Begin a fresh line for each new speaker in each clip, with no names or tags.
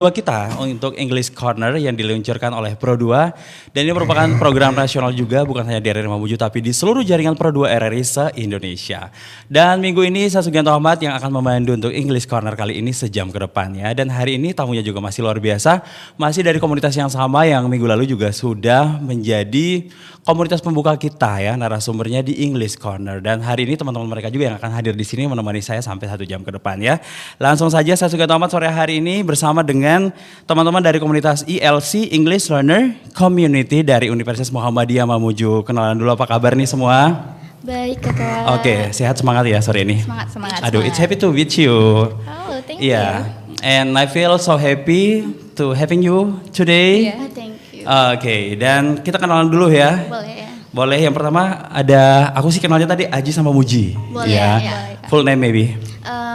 kita untuk English Corner yang diluncurkan oleh Pro2 dan ini merupakan program nasional juga bukan hanya di RRI Mamuju tapi di seluruh jaringan Pro2 RRI se-Indonesia. Dan minggu ini saya Sugianto Ahmad yang akan memandu untuk English Corner kali ini sejam ke depannya dan hari ini tamunya juga masih luar biasa, masih dari komunitas yang sama yang minggu lalu juga sudah menjadi komunitas pembuka kita ya, narasumbernya di English Corner dan hari ini teman-teman mereka juga yang akan hadir di sini menemani saya sampai 1 jam ke depan ya. Langsung saja saya Sugianto Ahmad sore hari ini bersama dengan teman-teman dari komunitas ELC English Learner Community dari Universitas Muhammadiyah Mamuju. Kenalan dulu, apa kabar nih semua?
Baik kakak.
Oke, sehat semangat ya sore ini.
Semangat.
Aduh, it's happy to meet you.
Oh, thank you.
Yeah, and I feel so happy to having you today.
Oh, thank you.
Oke, dan kita kenalan dulu ya.
Boleh ya.
Boleh, yang pertama ada, aku sih kenalnya tadi Aji sama Muji.
Boleh,
ya.
ya.
Full name maybe.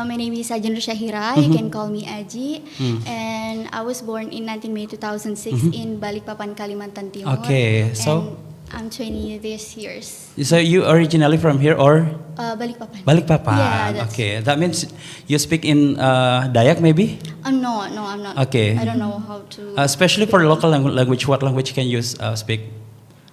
My name is Sajendra Syahira. You can call me Aji. And I was born in 19 May 2006 in Balikpapan, Kalimantan Timur.
Okay, so
and I'm 20 this years.
so you originally from here or?
Balikpapan.
Balikpapan.
Yeah, that's
Okay, that means you speak in Dayak maybe?
No, I'm not.
Okay.
I don't know how to.
Especially for local language, what language can you speak?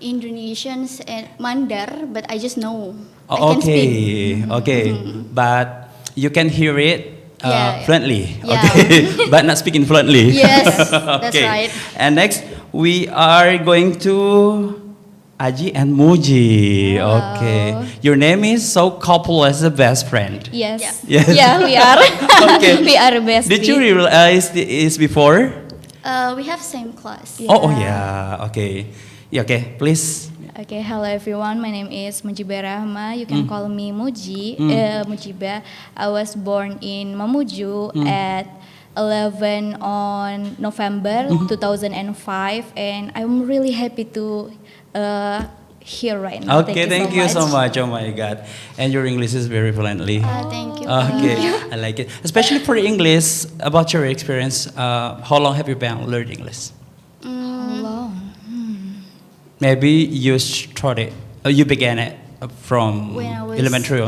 Indonesians and Mandar, but I just know. I
Oh,
can speak.
okay. But you can hear it
Yeah.
fluently,
Yeah.
okay, but not speaking fluently.
Yes, that's right.
And next we are going to Aji and Muji.
Hello.
Okay, your name is so couple as a best friend.
Yes.
Yes.
Yeah, we are.
Okay.
We are besties.
Did you realize this before?
We have same class.
Yeah.
Oh yeah, okay. Yeah, okay, please.
Okay, hello everyone. My name is Mujiba Rahma. You can call me Muji. Mujiba. I was born in Mamuju at 11 on November 2005, and I'm really happy to here right now.
Okay, thank you so much. Oh my God, and your English is very fluently.
Thank you.
Okay, I like it. Especially for English, about your experience, how long have you been learning English?
Hello.
Maybe you started, you began it from
When I was
elementary.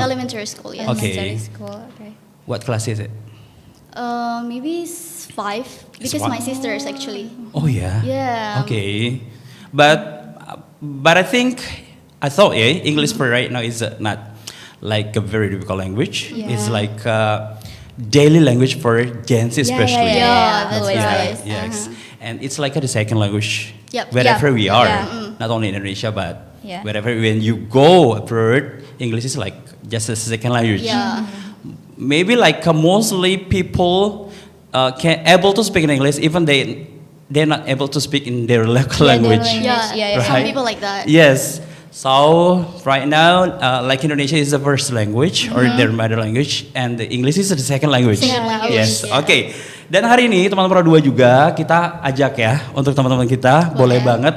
school, yes.
Okay.
Elementary school. Okay.
What class is it?
Maybe it's 5
It's
because my
five.
sisters actually.
Oh yeah.
Yeah.
Okay, but I think I thought English for right now is not like a very difficult language.
Yeah.
It's like a daily language for Gen Z especially.
Yeah, that's
always
right.
Yes. And it's like the second language
Yep.
wherever we are,
Yeah.
not only in Indonesia but
Yeah.
wherever when you go abroad, English is like just a second language.
Yeah.
Maybe like mostly people can able to speak in English even they're not able to speak in their local
Yeah, their
language.
language.
Yeah,
Yeah,
some
right.
people like that.
Yes. So right now, like Indonesia is the first language or their mother language, and the English is the second language.
Second language,
Yes.
yeah.
Oke. Dan hari ini teman-teman Pro2 juga kita ajak ya untuk teman-teman kita boleh banget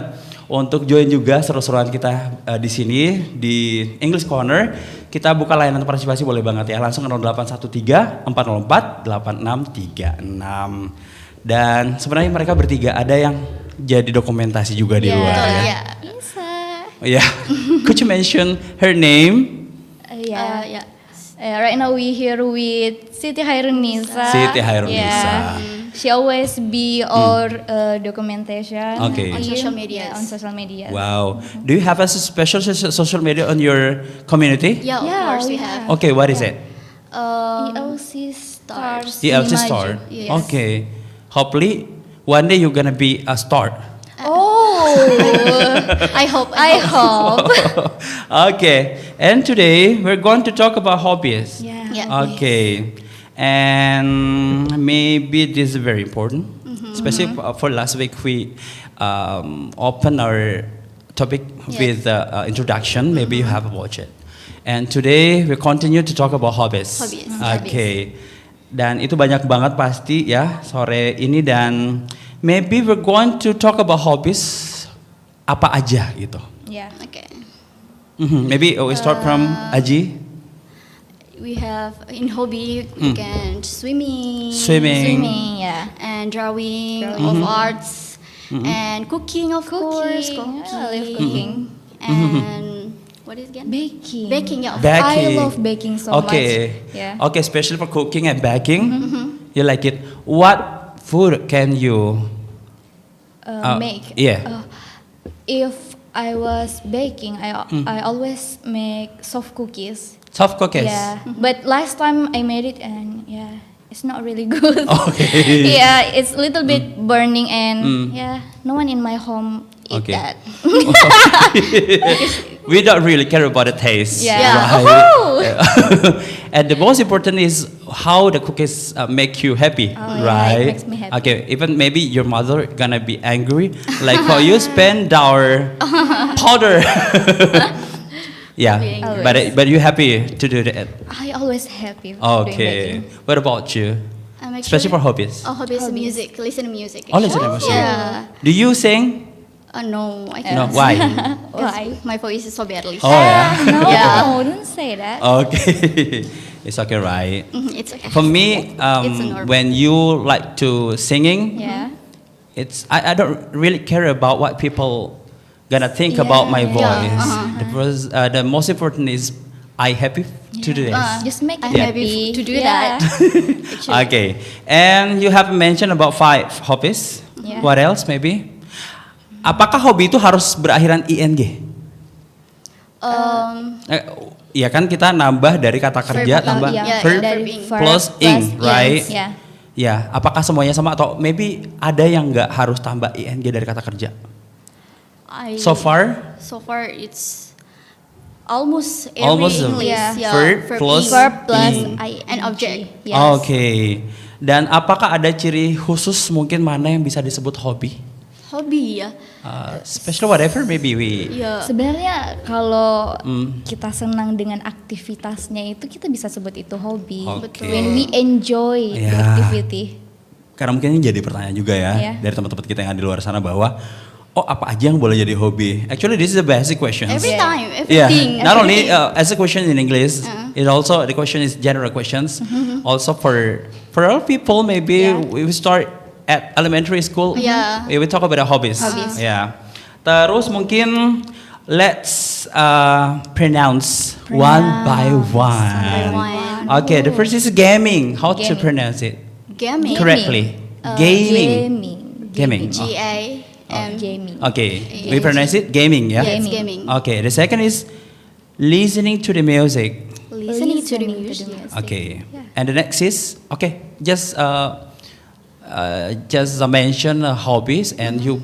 untuk join juga seru-seruan kita di sini di English Corner. Kita buka layanan partisipasi boleh banget ya langsung ke 0813 404 8636. Dan sebenarnya mereka bertiga ada yang jadi dokumentasi juga di luar
Betul,
ya.
ya.
Bisa.
Yeah. Could you mention her name?
Yeah.
Yeah.
Right now we here with Siti Hairunisa.
Siti Hairunisa.
Yeah. She always be our documentation.
Okay.
On social media.
Yeah, on social media.
Wow. Do you have a special social media on your community?
Yeah, of
Yeah,
course we
we
have.
Okay, what is it?
ELC Stars.
ELC
Imaju.
Star.
Yes.
Okay. Hopefully one day you're gonna be a star.
Oh,
I hope.
I hope.
Okay. And today we're going to talk about hobbies.
Yeah.
Yeah.
Okay. And maybe this is very important, especially for last week we opened our topic with the introduction. Maybe you have watched it. And today we continue to talk about hobbies.
Hobbies.
Okay. Dan itu banyak banget pasti ya sore ini dan maybe we're going to talk about hobbies apa aja gitu.
Yeah.
Okay.
Maybe we start from Aji.
We have in hobby we can
Swimming.
Swimming. Yeah.
and drawing of arts and cooking of course.
Cooking. I love cooking.
And what is again?
Baking.
Baking, yeah.
Baking.
I love baking so
Okay.
much. Yeah.
Okay, especially for cooking and baking. You like it. What food can you
make?
Yeah.
If I was baking, I always make soft cookies.
Soft cookies.
Yeah, but last time I made it and yeah, it's not really good.
Okay.
Yeah, it's a little bit burning and yeah, no one in my home eat
Okay.
that.
We don't really care about the taste.
Yeah.
Right?
Oh.
And the most important is how the cookies make you happy,
Oh, yeah,
right?
it makes me happy.
Okay, even maybe your mother gonna be angry, like how you spend our powder. Yeah,
Always.
but you happy to do that.
I always happy. doing
Okay.
baking.
What about you?
I'm
Especially for hobbies.
Oh, hobbies music. Listen to music.
Oh, listen to music.
Yeah.
Do you sing?
No, I
No.
can't.
Why?
Why?
My voice is so badly.
Oh yeah.
No,
Yeah.
don't say that.
Okay. It's okay, right?
It's okay.
For me,
It's a normal.
when you like to singing,
Yeah.
it's I don't really care about what people gonna think about my
Yeah.
voice.
Yeah,
The most important is I happy to do this.
Just make
I'm
it
happy to do
Yeah.
that. Actually.
Okay, and you have mentioned about 5 hobbies.
Yeah.
What else maybe? Apakah hobi itu harus berakhiran ing? Ya kan kita nambah dari kata kerja
Verb,
tambah
yeah,
verb
yeah,
dari
verb
verb
plus ing, right?
Ya.
Ya, apakah semuanya sama atau maybe ada yang nggak harus tambah ing dari kata kerja? So far,
So far, it's almost every
Almost
English.
Yeah.
Verb plus
Verb plus
ing.
and object.
Yes.
Oke. Dan apakah ada ciri khusus mungkin mana yang bisa disebut hobi?
Hobi ya.
Special whatever maybe we.
Ya.
Sebenarnya kalau kita senang dengan aktivitasnya itu kita bisa sebut itu hobi.
Oke.
When we enjoy the
Ya.
activity.
Karena mungkin ini jadi pertanyaan juga ya
Iya.
dari teman-teman kita yang ada di luar sana bahwa apa aja yang boleh jadi hobi? Actually this is a basic question.
Every
Yeah.
time,
Yeah,
everything.
not only as a question in English, it also the question is general questions. Also for all people, maybe
Yeah.
we start at elementary school.
Yeah.
We talk about our hobbies.
Hobbies.
Yeah. Terus mungkin let's pronounce one by one.
one.
Okay, the first is gaming. How to
Gaming.
pronounce it
Gaming.
correctly? Gaming.
Gaming.
Gaming.
Gaming.
Okay, we pronounce it gaming, yeah.
Yes,
Gaming.
gaming.
Okay, the second is listening to the music.
Listening to the
Listening to
music.
the music.
Okay,
Yeah.
and the next is just mention hobbies and you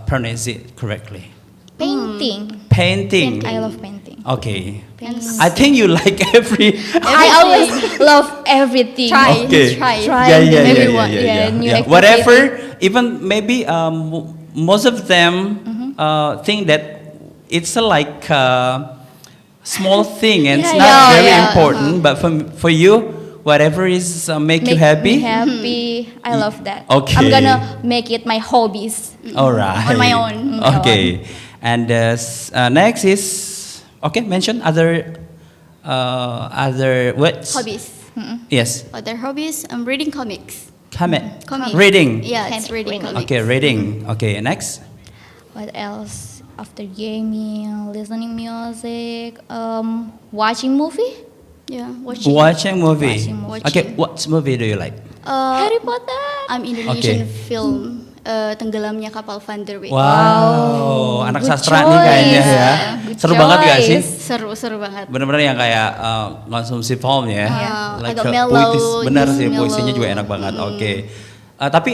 pronounce it correctly.
Painting.
Painting.
I love painting.
Okay,
Painting.
I think you like every.
I always love everything.
Try.
Okay.
Try.
Yeah, yeah, yeah,
Everyone.
yeah,
Yeah,
yeah,
new
yeah.
activity.
Whatever, even maybe most of them think that it's a like small thing and it's
Yeah,
not
yeah.
very
Yeah,
important. But for you, whatever is make you happy.
Me happy. I love that.
Okay.
I'm gonna make it my hobbies.
All right.
On my own.
Okay. And next is mention other words.
Hobbies.
Yes.
Other hobbies. I'm reading comics.
Comic. Reading.
Yeah, it's reading
Reading.
comics.
Okay, reading. Okay, next.
What else? After gaming, listening music, watching movie.
Yeah, watching.
Watching movie.
Watching movie.
Okay, what movie do you like?
Harry Potter.
I'm Indonesian
Okay.
film. Tenggelamnya kapal Van der Weyck.
Wow, anak
good
sastra nih kayaknya
choice.
ya.
Good
Seru banget gak sih?
choice.
Seru banget.
Bener-bener yang kayak konsumsi film ya.
agak mellow,
puitis. Bener
just
sih,
mellow.
puisinya juga enak banget. Oke. Tapi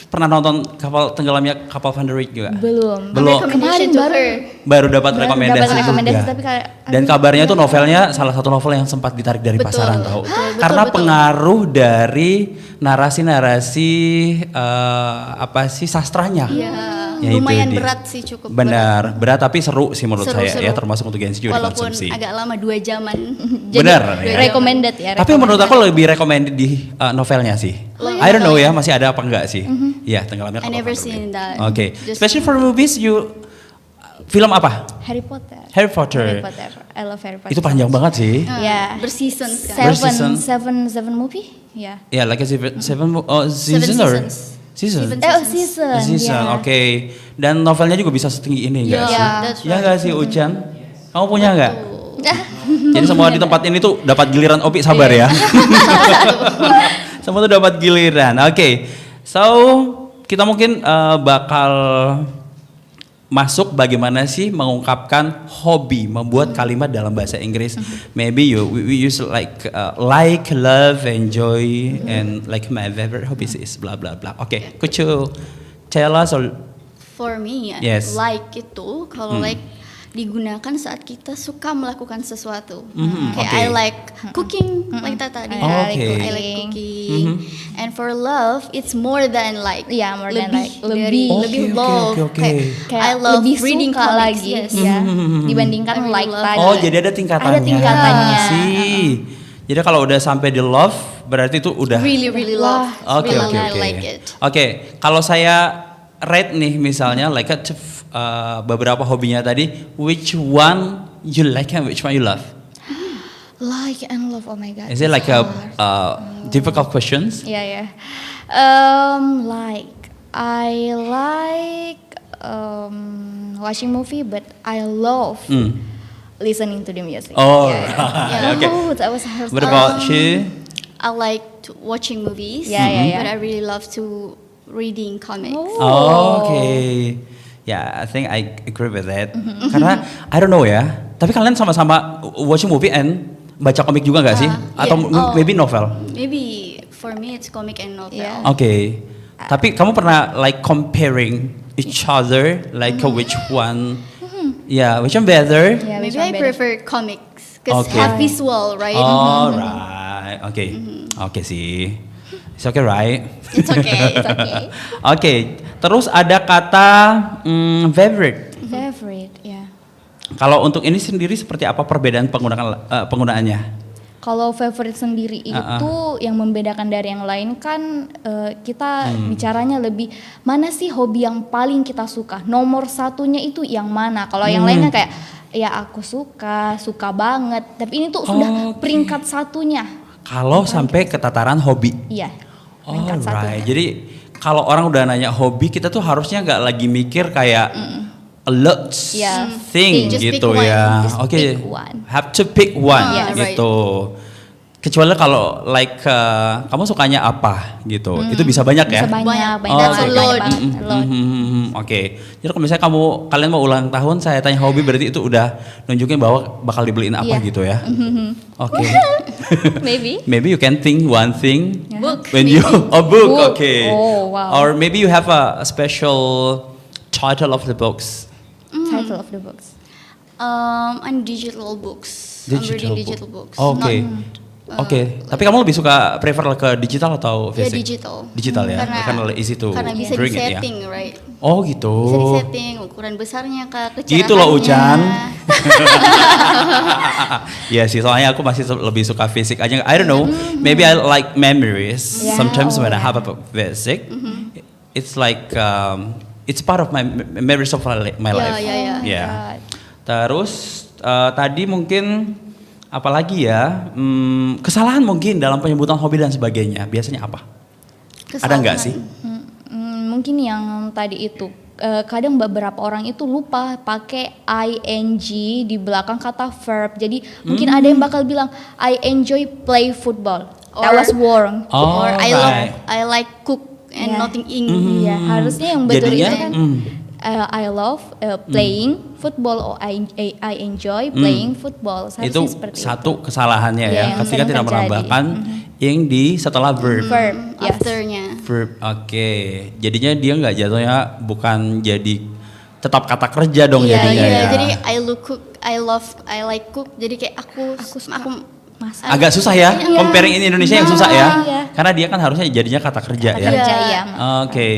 pernah nonton tenggelamnya kapal Van der Weyck juga?
Belum.
Belum.
Recommendation
Kemarin
to
baru.
her.
Baru dapat rekomendasi
dapat rekomendasi,
juga.
tapi kayak,
Dan kabarnya tuh novelnya salah satu novel yang sempat ditarik dari
Betul.
pasaran tahu.
Betul,
Karena
betul.
pengaruh dari narasi-narasi sastranya.
Iya.
Ya, itu
Lumayan
dia.
berat sih, cukup
Benar, berat tapi seru sih menurut
Seru,
saya
seru.
ya, termasuk untuk Gen Z juga
Walaupun
dikonsumsi.
agak lama 2 jaman.
Benar,
Jadi,
ya.
recommended ya.
Tapi menurut aku lebih recommended di novelnya sih. I don't know ya, masih ada apa enggak sih? Ya, tenggelamnya
I
kapal
never
Van der Weyck.
seen that.
Oke,
Just-
especially for movies you film apa?
Harry Potter.
Harry Potter.
Harry Potter. I love Harry Potter.
Itu panjang banget sih.
Ya.
Berseason kan.
Berseason.
Seven movie. Ya.
Ya, like a season
Seven
or
seasons.
season.
Seven
Season.
Season,
ya.
oke. Dan novelnya juga bisa setinggi ini enggak
Yeah,
sih?
that's
Ya
right.
enggak sih Ucan? Kamu punya enggak? Jadi semua di tempat ini tuh dapat giliran Opi, sabar ya. Semua tuh dapat giliran. Oke. So, kita mungkin bakal masuk bagaimana sih mengungkapkan hobi, membuat kalimat dalam bahasa Inggris. Maybe we use like love, enjoy, and like my favorite hobbies is blah blah blah. Okay, could you tell us or
For me,
Yes.
like itu kalau like digunakan saat kita suka melakukan sesuatu.
Mhm,
Kayak
oke.
I like cooking, like tadi.
Oh, oke.
I like cooking. And for love, it's more than like.
Yeah, more than like
dari-
lebih.
lebih
Oke,
love.
oke, oke.
Kayak
I love
lebih
reading
suka
comics,
lagi
yes.
ya
Mhm.
dibandingkan
I really
like
love
tadi.
Oh, jadi ada tingkatannya.
Ada tingkatannya.
Sih. Jadi kalau udah sampai di love, berarti itu udah.
Really, really love.
Oke,
really,
oke,
really
oke.
like it.
Oke, kalau saya rate nih misalnya like beberapa hobinya tadi, which one you like and which one you love?
Like and love, oh my god.
Is it like a difficult questions?
Yeah, yeah. Like I like watching movie, but I love listening to the music.
Oh,
Yeah, yeah.
right. Okay.
Oh, that was hard.
What about she?
I like watching movies.
Yeah, yeah, yeah.
But I really love to reading comics.
Oh.
Okay. Ya, I think I agree with that. Karena I don't know ya. Tapi kalian sama-sama watching movie and baca komik juga nggak sih? Atau
yeah.
maybe novel?
Maybe for me it's comic and novel.
Yeah.
Oke. Tapi kamu pernah like comparing each other, like which one? Yeah, which one better?
Yeah,
Maybe
which one
I
better?
prefer comics because
Okay.
have visual, right?
Alright, oke, oke sih. It's okay, right?
It's okay.
It's okay.
Oke, terus ada kata favorite.
Favorite, ya.
Kalau untuk ini sendiri seperti apa perbedaan penggunaannya?
Kalau favorite sendiri itu yang membedakan dari yang lain kan kita bicaranya lebih mana sih hobi yang paling kita suka. Nomor satunya itu yang mana. Kalau yang lainnya kayak ya aku suka banget. Tapi ini tuh sudah
Oke.
peringkat satunya.
Kalau sampai ke tataran hobi.
Iya. Peringkat
Alright.
satunya.
Jadi kalau orang udah nanya hobi, kita tuh harusnya nggak lagi mikir kayak a lot
Yeah.
thing
Just pick
gitu
one.
ya.
Just
Oke.
pick one.
Have to pick one
Yeah, right.
gitu. Kecuali kalau like kamu sukanya apa gitu. Itu bisa banyak ya.
Bisa banyak,
Banyak.
banyak,
That's a
banyak
lot.
banget. A lot.
Oke. Jadi kalau misalnya kalian mau ulang tahun, saya tanya hobi berarti itu udah nunjukin bahwa bakal dibeliin apa
Iya.
gitu ya. Oke.
Maybe.
Maybe you can think one thing
Book,
when you a book,
Book.
okay.
Oh, wow.
Or maybe you have a special title of the books.
Title of the books.
And digital books. I'm reading digital books.
Oke. Oke, tapi kamu lebih suka prefer ke digital atau
Ya
fisik?
digital.
Digital ya, karena easy to
karena bisa
bring
di
it ya.
setting, right?
Oh gitu.
Bisa di setting ukuran besarnya kak, kecerahannya.
Gitu loh Ucan. Ya sih, soalnya aku masih lebih suka fisik aja. I don't know, maybe I like memories.
Yeah.
Sometimes when I have a physic, it's like it's part of my memories of my life.
Ya.
Yeah.
God.
Terus tadi mungkin apalagi ya, kesalahan mungkin dalam penyebutan hobi dan sebagainya. Biasanya apa? Ada nggak sih?
Mungkin yang tadi itu kadang beberapa orang itu lupa pakai ing di belakang kata verb. Jadi mungkin ada yang bakal bilang I enjoy play football. That
Or-
was wrong.
Or
Alright.
I like cook and
Yeah.
nothing ing.
Iya, harusnya yang betul
Jadinya,
itu kan I love playing football or I enjoy playing football. Seharusnya
Itu
seperti
satu kesalahannya
Iya,
ya,
yang
ketika
sering
tidak
terjadi.
menambahkan ing di setelah verb.
verb. Yes.
Afternya.
Verb, oke. Jadinya dia nggak jatuhnya bukan jadi tetap kata kerja dong
Iya,
jadinya
iya.
ya.
Jadi I like cook. Jadi kayak aku
Masak.
Agak susah ya,
Iya.
comparing ini Indonesia yang susah ya.
Iya.
Karena dia kan harusnya jadinya kata kerja
Kata
ya.
kerja, iya.
Oke.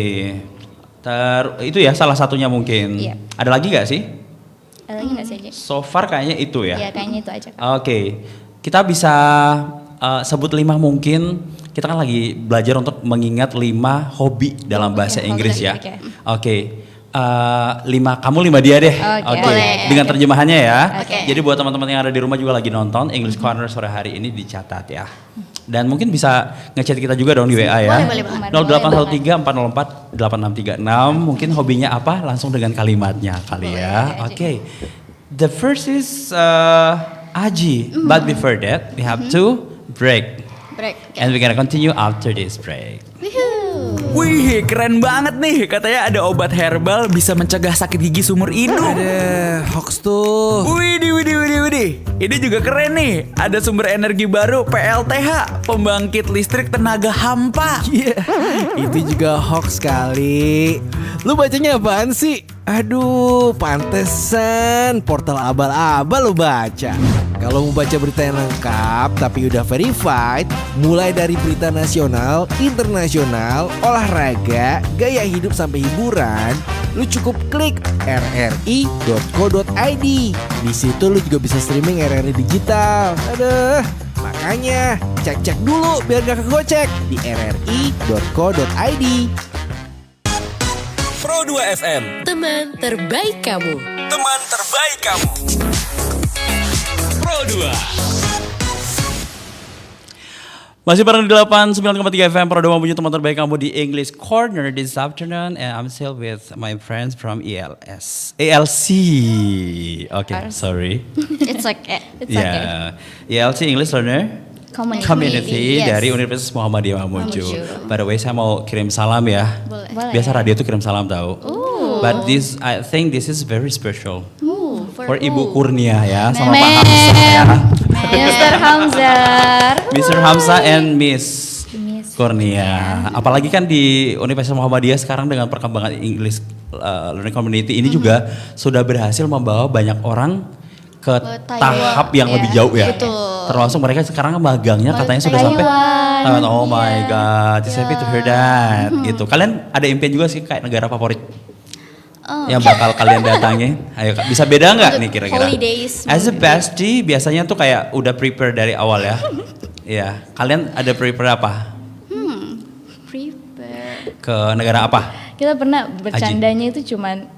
Itu ya salah satunya mungkin.
Iya.
Ada lagi nggak sih?
Ada lagi nggak sih aja?
So far kayaknya itu ya.
Ya kayaknya itu aja. Kak.
Oke, kita bisa sebut 5 mungkin. Kita kan lagi belajar untuk mengingat 5 hobi dalam bahasa
hobi,
Inggris ya.
oke.
Oke, 5 kamu 5 dia deh.
Oke.
Boleh.
Dengan terjemahannya ya.
Oke.
Jadi buat teman-teman yang ada di rumah juga lagi nonton English Corner sore hari ini dicatat ya. Dan mungkin bisa ngechat kita juga dong di WA ya.
Boleh banget.
0813 404 8636. Mungkin hobinya apa? Langsung dengan kalimatnya kali ya. Oke. The first is Aji. But before that, we have to break.
break.
And we're gonna continue after this break.
Woohoo.
Wih, keren banget nih. Katanya ada obat herbal bisa mencegah sakit gigi seumur hidup.
Ada hoax tuh.
Widih. Ini juga keren nih. Ada sumber energi baru PLTH, pembangkit listrik tenaga hampa.
Iya, itu juga hoax kali. Lu bacanya apaan sih? Aduh, pantesan portal abal-abal lu baca. Kalau mau baca berita yang lengkap tapi udah verified, mulai dari berita nasional, internasional, olahraga, gaya hidup sampai hiburan, lu cukup klik rri.co.id. Di situ lu juga bisa streaming RRI digital. Aduh, makanya cek-cek dulu biar gak kegocek di rri.co.id.
Pro 2 FM,
Teman terbaik kamu.
teman terbaik kamu. Pro 2.
Masih bareng di 89,3 FM Pro 2 Mamuju, teman terbaik kamu di English Corner this afternoon, and I'm still with my friends from ALC. Okay, sorry.
It's okay. It's okay.
Yeah, ALC English Learner Community
Yes.
dari Universitas Muhammadiyah Mamuju.
Mamuju.
By the way, saya mau kirim salam ya.
Boleh.
Biasa radio tuh kirim salam tahu. But I think this is very special for Ibu Kurnia ya, sama Pak Hamzah ya.
Mr. Hamzah.
Mr. Hamzah and Miss
Miss
Kurnia. Apalagi kan di Universitas Muhammadiyah sekarang dengan perkembangan English Learning Community ini juga sudah berhasil membawa banyak orang ke
Taiwan.
tahap yang lebih jauh ya.
Betul.
Termasuk mereka sekarang magangnya katanya sudah sampai Taiwan. Oh my god, it's happy to hear that. Gitu. Kalian ada impian juga sih kayak negara favorit yang bakal kalian datangi? Ayo Kak, bisa beda nggak nih kira-kira?
Holidays.
As a bestie biasanya tuh kayak udah prepare dari awal ya. Iya, kalian ada prepare apa?
Prepare.
Ke negara apa?
Kita pernah bercandanya itu cuman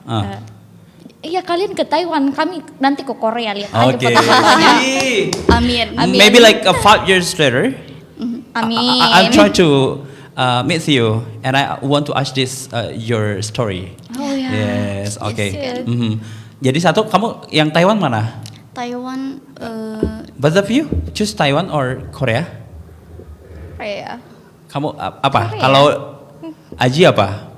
iya kalian ke Taiwan, kami nanti ke Korea, lihat aja
Oke.
foto-fotonya.
Amin.
Maybe like 5 years later.
Amin.
I'm trying to meet you and I want to ask this your story.
Oh ya.
Yes, oke.
Yes.
Mhm. Jadi satu kamu yang Taiwan mana?
Taiwan.
Both of you choose Taiwan or Korea?
Korea.
Kamu apa?
Korea.
Kalau Aji apa?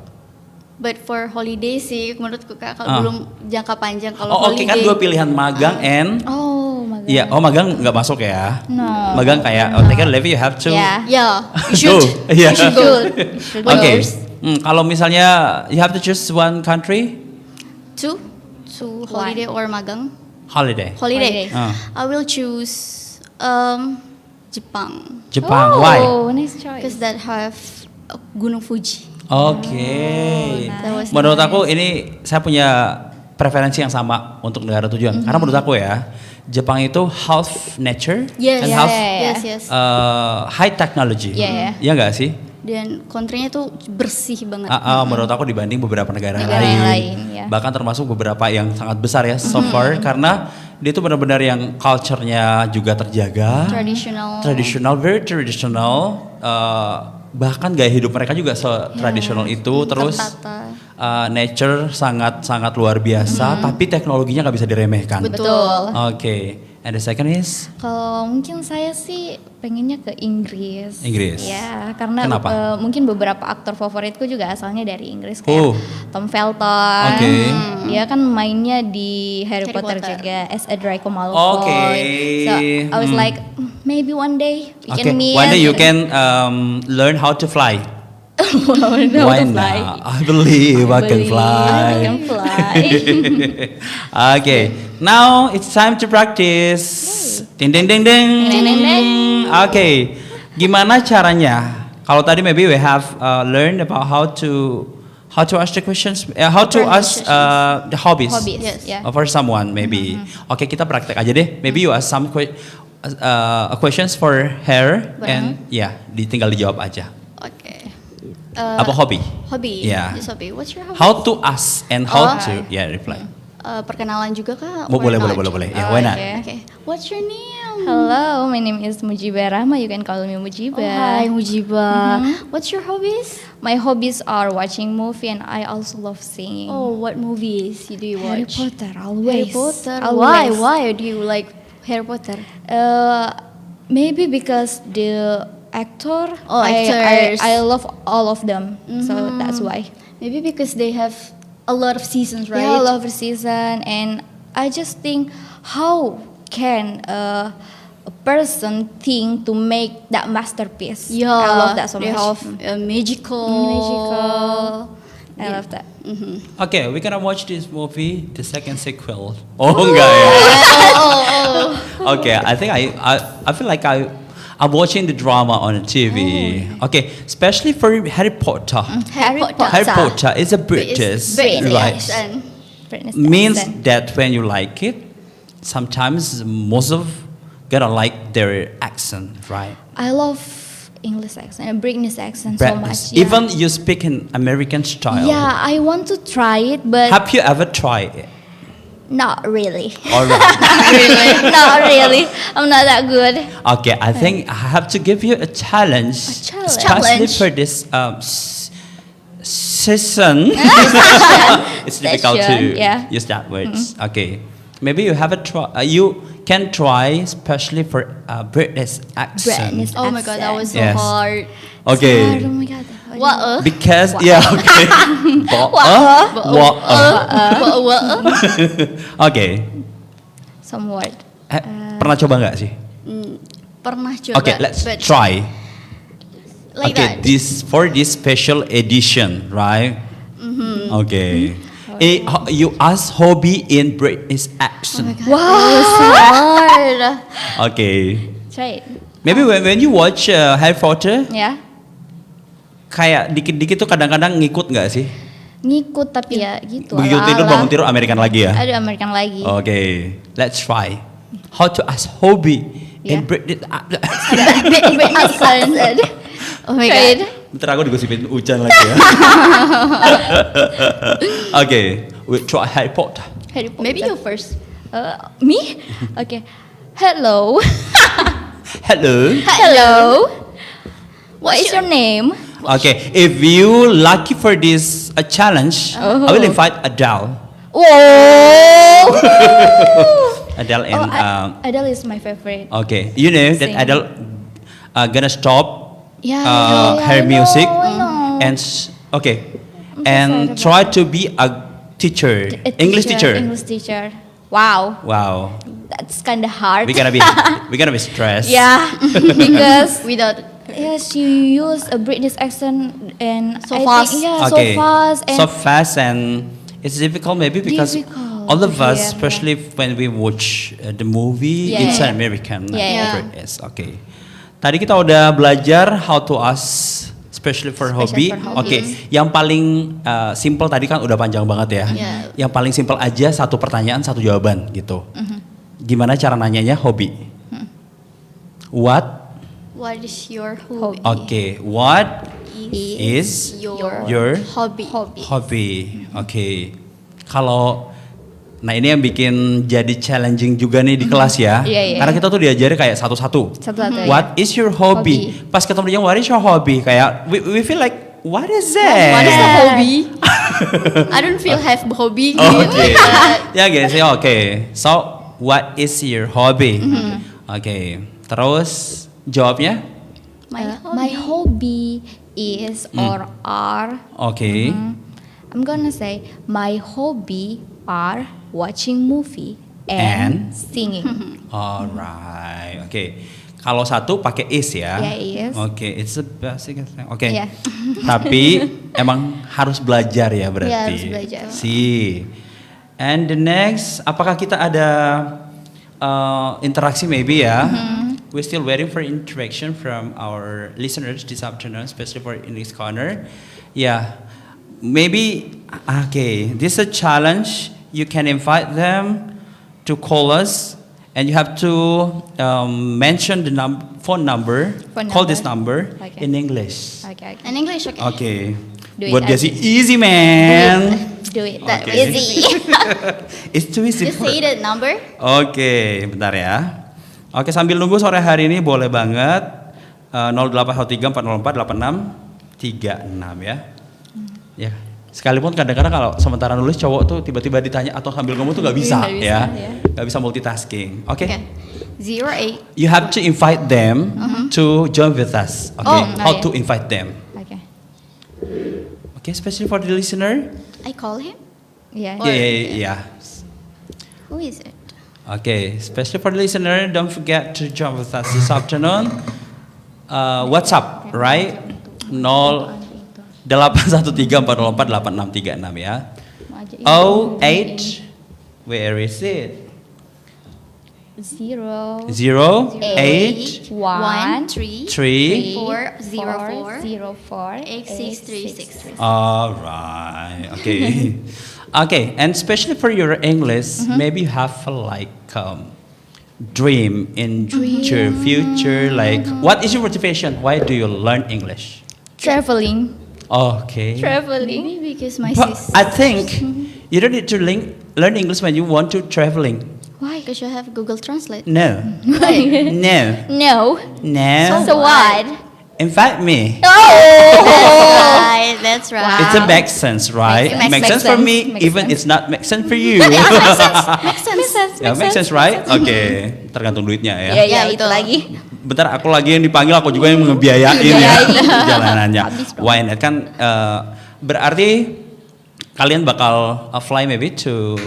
But for holiday sih menurutku Kak, kalau belum jangka panjang kalau
Oh oke,
holiday.
kan dua pilihan magang and
Oh, magang.
iya, magang nggak masuk ya?
No.
Magang kayak take a leave you have to
Yeah.
Yeah, you
go.
should.
Iya.
You should go.
Oke. Kalau misalnya you have to choose one country,
To holiday or magang?
holiday.
Holiday.
Ah.
I will choose Jepang.
Jepang.
Oh,
Why?
nice choice.
Because that have Gunung Fuji.
Oke.
That was
Menurut
nice.
aku ini saya punya preferensi yang sama untuk negara tujuan. Karena menurut aku ya, Jepang itu half nature
Yes.
and half
Yes.
high technology.
Iya,
Iya nggak sih?
Dan country-nya tuh bersih banget.
Menurut aku dibanding beberapa negara,
Negara yang lain, ya.
Bahkan termasuk beberapa yang sangat besar ya so far, karena dia itu benar-benar yang culture-nya juga terjaga.
Traditional.
Very traditional. Bahkan gaya hidup mereka juga tradisional itu. Terus
tertata.
nature sangat luar biasa, tapi teknologinya nggak bisa diremehkan.
Betul.
Oke. And the second is
Kalau mungkin saya sih pengennya ke Inggris.
Inggris.
Ya, karena
Kenapa?
mungkin beberapa aktor favoritku juga asalnya dari Inggris kayak
Oh.
Tom Felton.
Oke.
Dia kan mainnya di Harry
Harry
Potter
Potter.
juga as a Draco Malfoy.
Oke.
So I was like, maybe one day we
okay.
can meet.
One day you can learn how to fly. Why not? I believe I can fly.
I can fly.
Okay, now it's time to practice. Ding ding ding ding.
Ding, ding, ding.
Okay, gimana caranya? Kalau tadi maybe we have learned about how to ask the questions, how to ask the hobbies.
Hobbies.
Yes.
Yeah.
For someone maybe. Oke, kita praktek aja deh. Maybe you ask some questions for her and tinggal dijawab aja.
Oke.
Apa hobi?
Hobi.
Yeah.
Just hobi. What's your hobby?
How to ask and how to reply.
Perkenalan juga Kak?
Boleh. Ya, why not?
Okay. What's your name?
Hello, my name is Mujibah Rahma. You can call me Mujibah.
Hi Mujibah. What's your hobbies?
My hobbies are watching movie and I also love singing.
Oh, what movies do you
Harry
watch?
Potter, always.
Harry Potter.
Always.
Why do you like Harry Potter?
Maybe because the actor.
Oh, actors.
I love all of them, so that's why.
Maybe because they have a lot of seasons, right?
Yeah, I love the season, and I just think how can a person think to make that masterpiece?
Yeah,
I love that so
they
much.
have magical.
I love that.
Okay, we're gonna watch this movie, the second sequel. Oh enggak ya? Okay, I think I feel like I'm watching the drama on the TV. Okay, especially for Harry Potter.
Harry
Harry Potter is a British,
British
right?
accent.
British
Means
accent.
that when you like it, sometimes most of gonna like their accent, right?
I love English accent, British accent so
British.
much. Yeah.
Even you speak in American style.
Yeah, I want to try it, but
Have you ever tried it?
not really.
Alright.
Not really. I'm not that good.
Okay, I think I have to give you a challenge,
challenge.
especially
Challenge.
for this season. It's difficult to
Session, yeah.
use that words. Okay, maybe you have a try. You can try, especially for British accent.
British
Oh my god, that was so
Yes.
hard.
Okay,
Oh my god.
What?
because yeah, okay. Okay,
Some word.
pernah coba nggak sih?
Pernah coba.
Okay, let's
but
try.
Like
Okay,
that.
this for this special edition, right? Okay. You ask hobby in British accent.
Wow, so hard.
Okay.
Try it.
Maybe when you watch Harry Potter,
Ya.
kayak dikit-dikit tuh kadang-kadang ngikut nggak sih?
Ngikut tapi ya gitu.
Begitu tidur
ala-ala.
bangun tidur American lagi ya.
Ada American lagi.
Okay, let's try. How to ask hobby in
Yeah.
British?
British accent.
Oh my
Try
god.
it.
Bentar aku digosipin hujan lagi ya. Okay, we try Harry Potter.
Harry Potter.
Maybe you first.
Me? Okay. Hello.
Hello.
Hello. What is your name?
Okay, if you lucky for this challenge, I will invite Adele.
Whoa.
Adele and
Adele is my favorite.
okay, you know that
Singer.
Adele gonna stop
Yeah,
her
I know,
music
I know.
and okay,
I'm so
and
sad
try
about
to be a teacher,
A
English teacher.
English teacher. Wow,
Wow,
that's kind of hard.
we're gonna be stressed.
Yeah, because
Without.
yes, you use a British accent and
So
I
fast.
Think, yeah,
Okay,
so fast and
so fast and it's difficult maybe because
Difficult,
all of us,
yeah,
especially when we watch the movie,
Yeah.
it's an American.
Yeah.
British. Okay. Tadi kita udah belajar how to ask, especially for hobby.
for hobbies.
Oke, yang paling simple tadi kan udah panjang banget ya.
Yeah.
Yang paling simple aja satu pertanyaan satu jawaban gitu. Gimana cara nanyanya hobi? What?
What is your hobby?
Oke, what is your
hobby?
hobby? Oke. Kalau nah ini yang bikin jadi challenging juga nih di kelas ya.
Iya, iya.
Karena kita tuh diajari kayak satu-satu.
Satu-satu,
What is your hobby? Pas ketemu dia, what is your hobby? Kayak we feel like what is that?
What is the hobby? I don't feel have hobby.
Oh,
gitu.
Oke. Ya guys, ya oke. So, what is your hobby? Oke. Terus jawabnya?
my hobby is or are.
Oke.
I'm gonna say my hobby are watching movie
And?
and singing.
Alright. Oke. Kalau satu pakai is ya.
Ya, is.
Oke, it's a basic. Oke.
Iya.
Tapi emang harus belajar ya berarti.
Iya, harus belajar.
See. And the next, apakah kita ada interaksi maybe ya? We're still waiting for interaction from our listeners this afternoon, especially for English Corner. Yeah. Maybe, okay, this is a challenge. You can invite them to call us, and you have to mention the phone number.
Phone
Call
number.
this number
Okay.
in English.
Okay.
In English, okay.
Okay.
Do it
Buat
as-
Desi easy man.
Do it.
That
Okay.
easy.
It's too easy.
Just say the number.
Oke, bentar ya. Oke, sambil nunggu sore hari ini boleh banget 0813 404 8636 ya. Ya. Sekalipun kadang-kadang kalau sementara nulis cowok tuh tiba-tiba ditanya atau sambil ngomong tuh nggak bisa,
Nggak bisa,
ya.
ya.
Nggak bisa multitasking. Oke.
Okay. 08.
You have to invite them to join with us. Okay,
Oh,
how
yeah.
to invite them.
Okay.
Okay, especially for the listener.
I call him.
Yeah.
Yeah.
Who is it?
Okay, especially for the listener, don't forget to join with us this afternoon. WhatsApp, right? 0813404866 ya. 08, where is it?
0
08
1
3
3.
404 8636.
Alright, okay. Okay, and especially for your English, maybe you have dream in your future. Like, what is your motivation? Why do you learn English?
Traveling.
Okay.
Traveling.
Maybe because my
But
sister.
I think you don't need to learn English when you want to traveling.
Why? Because you have Google Translate.
No, no,
No.
no.
So what?
Invite me.
Right, that's right.
It's a make sense, right?
Makes
Makes sense for
sense.
me,
Makes
even
sense.
it's not make sense for you.
Makes sense.
Ya, make sense, right? Oke, tergantung duitnya ya.
Ya,
Ya,
itu
betul.
lagi.
Bentar, aku lagi yang dipanggil, aku juga yang ngebiayain ya perjalanannya. Why not? Kan berarti kalian bakal fly maybe to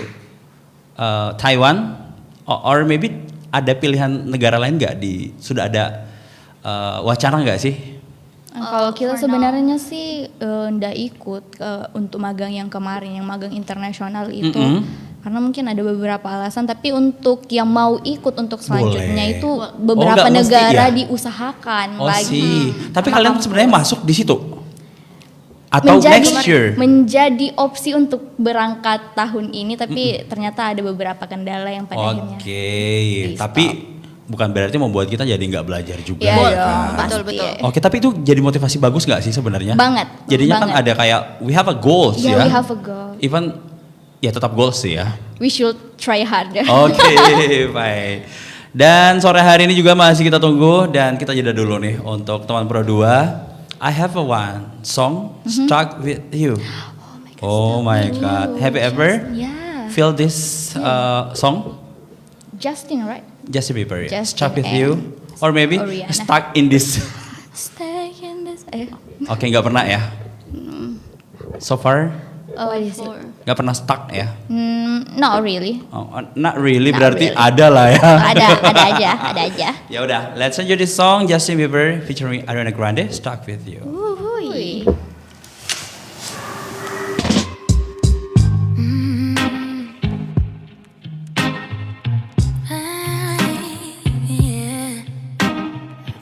Taiwan, or maybe ada pilihan negara lain nggak sudah ada wacana nggak sih?
Kalau kita sebenarnya sih ndak ikut untuk magang yang kemarin, yang magang internasional itu. Karena mungkin ada beberapa alasan, tapi untuk yang mau ikut untuk selanjutnya
Boleh.
itu beberapa
nggak mesti,
negara
ya?
diusahakan
Oh
lagi.
sih, tapi kalian sebenarnya masuk di situ atau next year?
Menjadi opsi untuk berangkat tahun ini, tapi ternyata ada beberapa kendala yang pada akhirnya.
Oke, tapi bukan berarti membuat kita jadi nggak belajar juga.
Iya
ya
dong,
kan?
Betul,
pasti.
betul.
Oke, tapi itu jadi motivasi bagus nggak sih sebenarnya?
Banget,
Jadinya kan
banget.
ada kayak we have a goals
Yeah,
ya.
we have a goal.
Even ya tetap goals sih ya.
We should try harder.
Oke, baik. Dan sore hari ini juga masih kita tunggu dan kita jeda dulu nih untuk teman Pro 2. I have a one song stuck with you. Oh my God. Have you ever
Yeah.
feel this song?
Justin, right?
Justin Bieber, ya?
Justin
Stuck with
and
you, or maybe
Rihanna.
stuck in this.
Stay in this.
Oke, nggak pernah ya. So far,
What is it?
nggak pernah stuck ya.
Not really.
Oh, not really,
Not
berarti
really.
ada lah ya.
Ada aja.
Ya udah, let's enjoy this song Justin Bieber featuring Ariana Grande, Stuck with You.
Uhuy.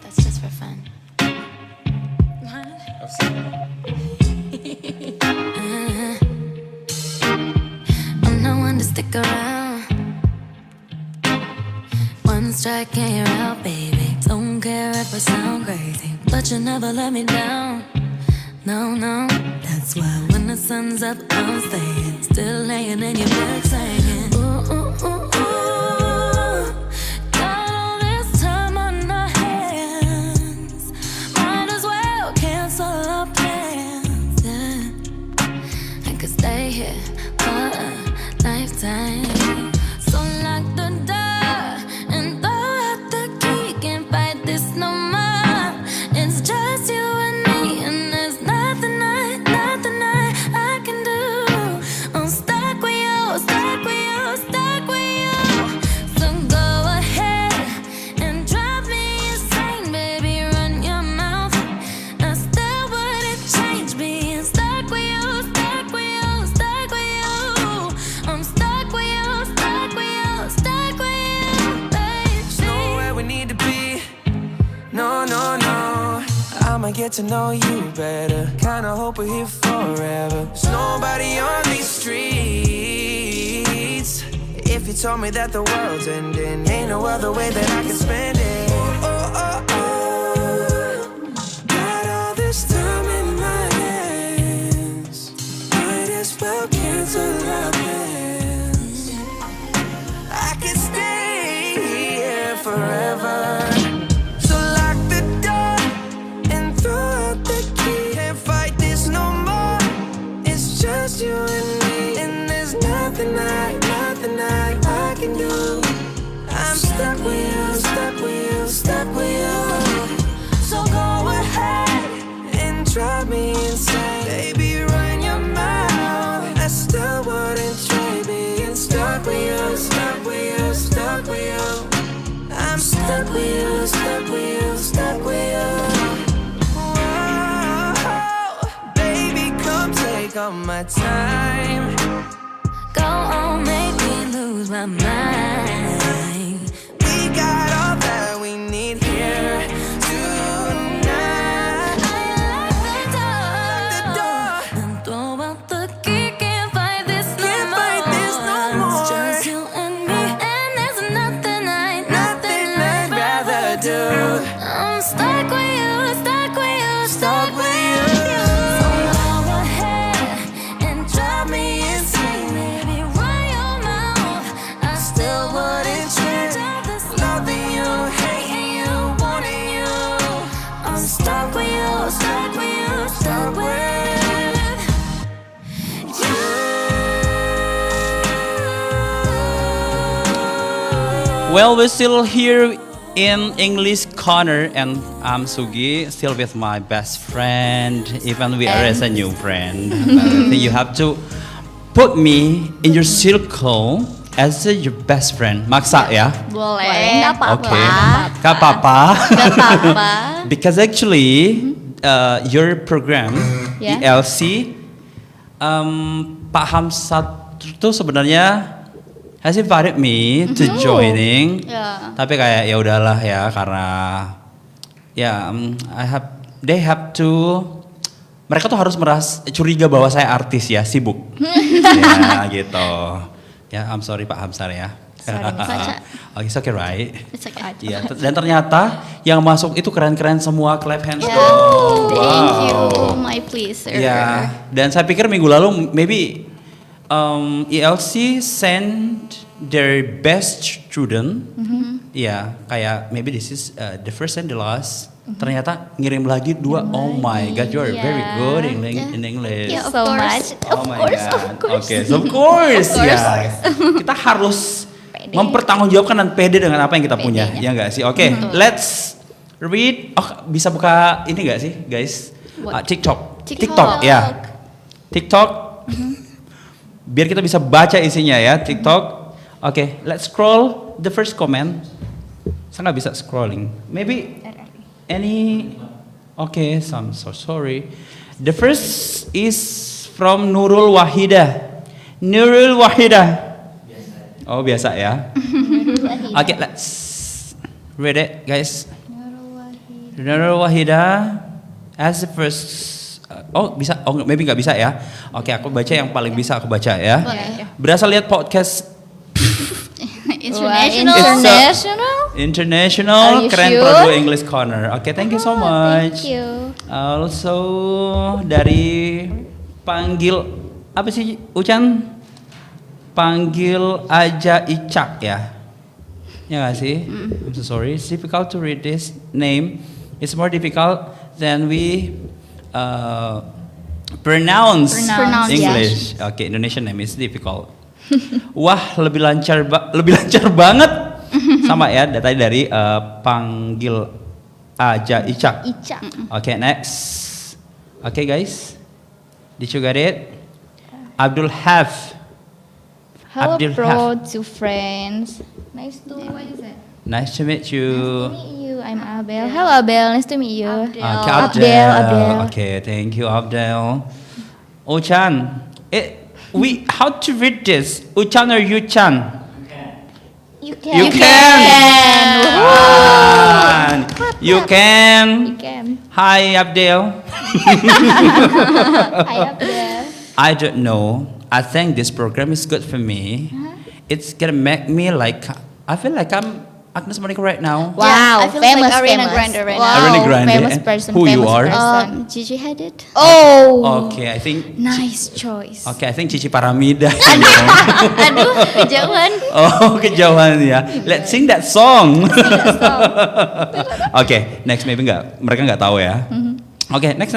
That's just for fun.
I'm not one to stick around. One strike and you're out, baby. Don't care if I sound crazy, but you never let me down. No, no, that's why when the sun's up, I'm staying. Still laying in your bed singing. Ooh, ooh, ooh, ooh. Got all this time on our hands. Might as well cancel our plans. Yeah. I could stay here for a lifetime. So lock the door and throw out the key. Can't fight this no more. It's just you and me, and there's nothing I can do. I'm stuck with you, stuck with you, stuck with you. So go ahead and drive me insane, baby. Run your mouth. I still wouldn't change being stuck with you, stuck with you, stuck with you. I'm stuck with you, stuck with you, stuck with you, baby.
Nowhere we need to be. No, no, no. I'ma get to know you better. Kinda hope we're here forever. There's nobody on these streets. If you told me that the world's ending, ain't no other way that I can spend it. Oh, oh, oh. Got all this time in my hands. Might as well cancel our plans. I could stay here forever. So lock the door and throw out the key. Can't fight this no more. It's just you and me, and there's nothing I can do. I'm stuck with you, stuck with you, stuck with you. take all my time.
Go on, make me lose my mind.
We got all that we need here tonight. The door.
And throw out the key, can't fight this no
Can't
more.
fight this no more.
It's just you and me, and there's nothing I'd
rather do.
I'm stuck with you, stuck with you,
Stuck with you.
So go ahead and drive me insane, baby. Run your mouth, I still wouldn't change.
Loving you, hating you, wanting you.
I'm stuck with you, stuck with you, stuck with you.
Well, we're still here in English Corner, and I'm Sugi, still with my best friend, even we are as a new friend. But I think you have to put me in your circle as your best friend. Maksa ya?
Boleh.
Nggak apa-apa.
Oke. Gak apa-apa.
Gak apa-apa.
Because actually, your program,
Yeah.
ELC, Pak Hamzat itu sebenarnya has invited me to joining.
Ya.
Tapi kayak ya udahlah ya karena ya they have to, mereka tuh harus curiga bahwa saya artis ya, sibuk. Ya gitu. Ya, I'm sorry Pak Hamzat ya. Oke, it's okay right?
It's okay.
Iya, dan ternyata yang masuk itu keren-keren semua, clap hands
Yeah.
dong.
Thank you,
Wow.
my pleaser.
Ya, dan saya pikir minggu lalu maybe ELC send their best student. Ya, kayak maybe this is the first and the last. Ternyata ngirim lagi 2. Oh my god, you are very good in English.
Yeah, of
So
course.
much.
Oh my god. Oke, so of course. Ya. Kita harus mempertanggungjawabkan dan pede dengan apa yang kita punya. Ya enggak sih? Oke, let's read. Oh, bisa buka ini enggak sih, guys? TikTok.
TikTok.
Ya. TikTok. Biar kita bisa baca isinya ya, TikTok. Oke, let's scroll the first comment. Saya nggak bisa scrolling. Maybe any. Okay, so I'm so sorry. The first is from Nurul Wahida. Nurul Wahida. Oh biasa ya. Okay, let's read it, guys. Nurul Wahida as the first. Oh bisa, oh maybe nggak bisa ya. Oke, aku baca yang paling bisa aku baca ya.
Boleh.
Berasa lihat podcast
International.
International?
International
Are you
Keren
sure?
Produk English Corner. Oke, thank you so much.
Thank you.
Also dari panggil apa sih Ucan? Panggil aja Icak ya. Ya nggak sih? I'm so sorry. It's difficult to read this name. It's more difficult than we pronounce
Pronounce,
English. Oke, Indonesian name is difficult. Wah, lebih lancar banget. Sama ya, tadi dari panggil aja Icak.
Icak.
Oke, next. Oke, guys. Did you get it? Abdul Haf.
Hello,
Abdul
pro to friends. Nice to
Nice to meet you.
meet you. I'm Abel. Hello, Abel. Nice to meet you.
Okay,
Abdel.
Okay, thank you, Abdel. Uchan, how to read this? Uchan or Yuchan?
You
You
can.
can. You can.
You can.
Hi, Abdel.
Hi, Abdel.
I don't know. I think this program is good for me. It's gonna make me like, I feel like I'm Agnes Monica right now.
Wow,
I feel
famous,
like Ariana
famous.
Grande right
wow,
now.
Ariana Grande.
Famous person.
Who you
famous
are?
person.
Gigi Hadid.
Oh,
Okay, I think.
nice choice.
Okay, I think Cici Paramida.
Aduh, kejauhan.
Oh, kejauhan ya. Let's sing that song. Okay, next maybe mereka nggak tahu ya. Okay, next.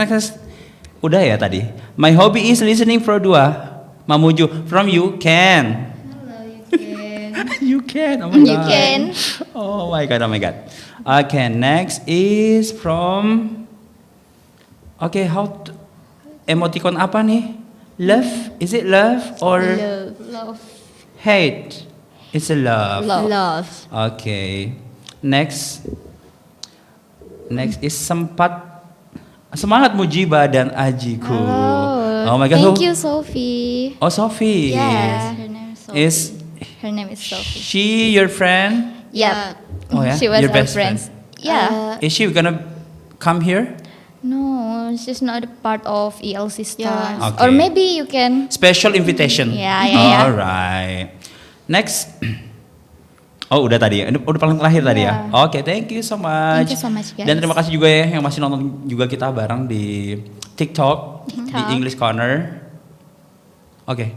Udah ya tadi. My hobby is listening Pro 2. Mamuju from You Can. You can. Oh my god.
You can.
Oh my god. Okay, next is from. Okay, emoticon apa nih? Love? Is it love or
Love.
hate? It's a love.
Love.
Okay. Next is semangat Mujiba dan Ajiku. Oh my God,
Thank
who?
you, Sophie.
Oh, Sophie.
Yes, her name is Sophie.
Is
Her name is Sophie.
she your friend?
Yeah.
Oh yeah,
She was
your
our
best friend.
friends. Yeah.
Is she gonna come here?
No, she's not a part of ELC stars.
Yeah.
Okay.
Or maybe you can.
Special invitation.
Yeah, yeah.
Alright. Next. Oh udah tadi, udah paling terakhir tadi ya.
Yeah.
Oke, thank you so much.
Thank you so much, guys.
Dan terima kasih juga ya yang masih nonton juga kita bareng di TikTok, di English Corner. Oke.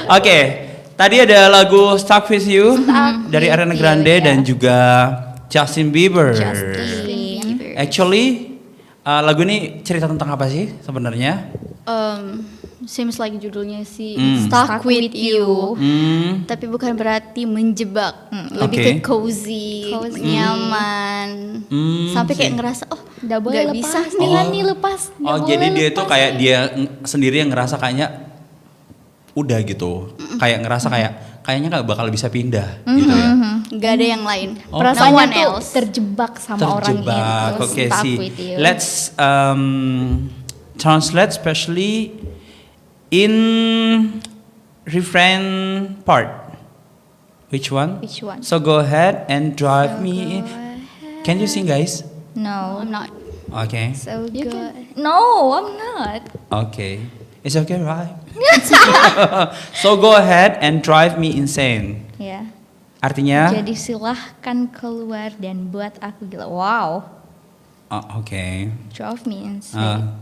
Oke, tadi ada lagu Stuck With You dari Ariana Grande dan juga Justin Bieber. Actually, lagu ini cerita tentang apa sih sebenarnya?
Seems like judulnya sih
Stuck with You.
tapi bukan berarti menjebak, lebih
Oke.
ke cozy, nyaman, sampai kayak ngerasa
Udah boleh
nggak
lepas
bisa
nih
nih.
Hani, lepas. Nggak
Oh,
boleh
jadi dia itu
lepas.
kayak dia sendiri yang ngerasa kayaknya udah gitu. Kayak ngerasa kayaknya nggak bakal bisa pindah gitu ya.
nggak ada yang lain.
Oh.
No
Perasaannya
one
tuh
else.
terjebak sama orang
Terjebak.
itu.
Oke
Stuck
sih.
with you.
Let's translate especially in refrain part. Which one?
Which one?
So go ahead and drive me. Can you sing, guys?
No.
I'm not.
Okay.
So good. No, I'm not.
Okay. It's okay, right? So go ahead and drive me insane.
Ya.
Artinya?
Jadi silahkan keluar dan buat aku gila. Wow.
Okay.
Drove me insane.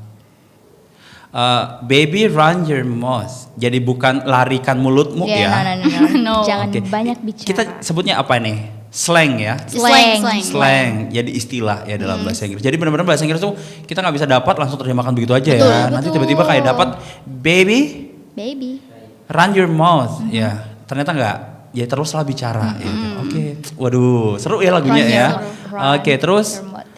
Baby run your mouth. Jadi bukan larikan mulutmu
Yeah,
ya.
no.
No.
Jangan
Oke.
banyak bicara.
Kita sebutnya apa nih? Slang ya. Slang. Jadi istilah ya dalam bahasa Inggris. Jadi benar-benar bahasa Inggris tuh kita nggak bisa dapat langsung terjemahkan begitu aja ya. Nanti tiba-tiba kayak dapat baby
Baby.
run your mouth. Ya, ternyata nggak. Ya teruslah bicara. Gitu. Oke. Waduh, seru ya lagunya
Run
ya.
your-
Oke,
run
terus
your mouth.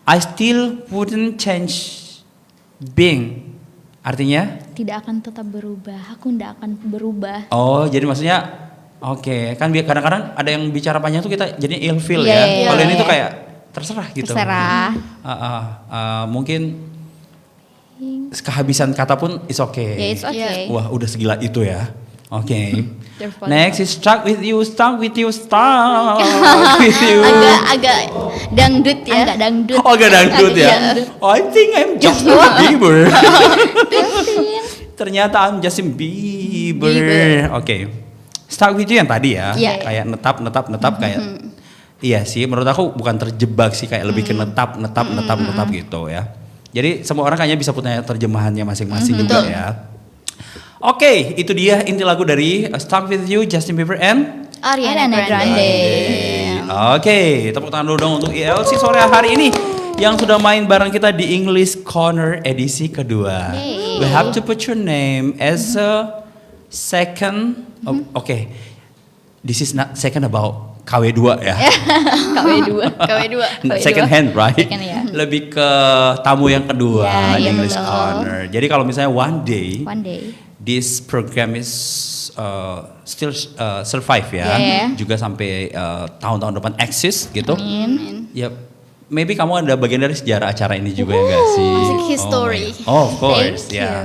I still wouldn't change being. Artinya?
Tidak akan tetap berubah. Aku tidak akan berubah.
Oh, jadi maksudnya oke, kan kadang-kadang ada yang bicara panjang tuh kita jadi ilfeel
Iya,
ya.
iya,
Kalau ini
iya.
tuh kayak terserah gitu.
Terserah.
Mungkin kehabisan kata pun is okay.
Ya, it's okay.
Wah, udah segila itu ya. Oke.
They're falling
Next is stuck with you, stuck with you, stuck with you.
Agak dangdut ya.
Agak dangdut.
Oh, agak dangdut ya. Oh, I think I'm Justin Bieber. Ternyata I'm Justin Bieber. Oke. Stuck with you yang tadi ya.
Iya.
Kayak netap kayak. Iya sih, menurut aku bukan terjebak sih, kayak lebih ke netap gitu ya. Jadi semua orang kayaknya bisa punya terjemahannya masing-masing juga ya. Oke, itu dia inti lagu dari Stuck With You, Justin Bieber and
Ariana Grande.
Oke, tepuk tangan dulu dong untuk ELC sore hari ini yang sudah main bareng kita di English Corner edisi kedua. We have to put your name as a second. Oke, this is not second about KW2 ya.
KW2.
Second hand, right?
Second, ya.
Lebih ke tamu yang kedua
Ya,
di
iya,
English
betul.
Corner. Jadi kalau misalnya one day this program is still survive ya,
Yeah.
juga sampai tahun-tahun depan eksis gitu. Ya, maybe kamu ada bagian dari sejarah acara ini juga ya nggak sih?
Music history.
Oh, of course,
Thank
ya.
you.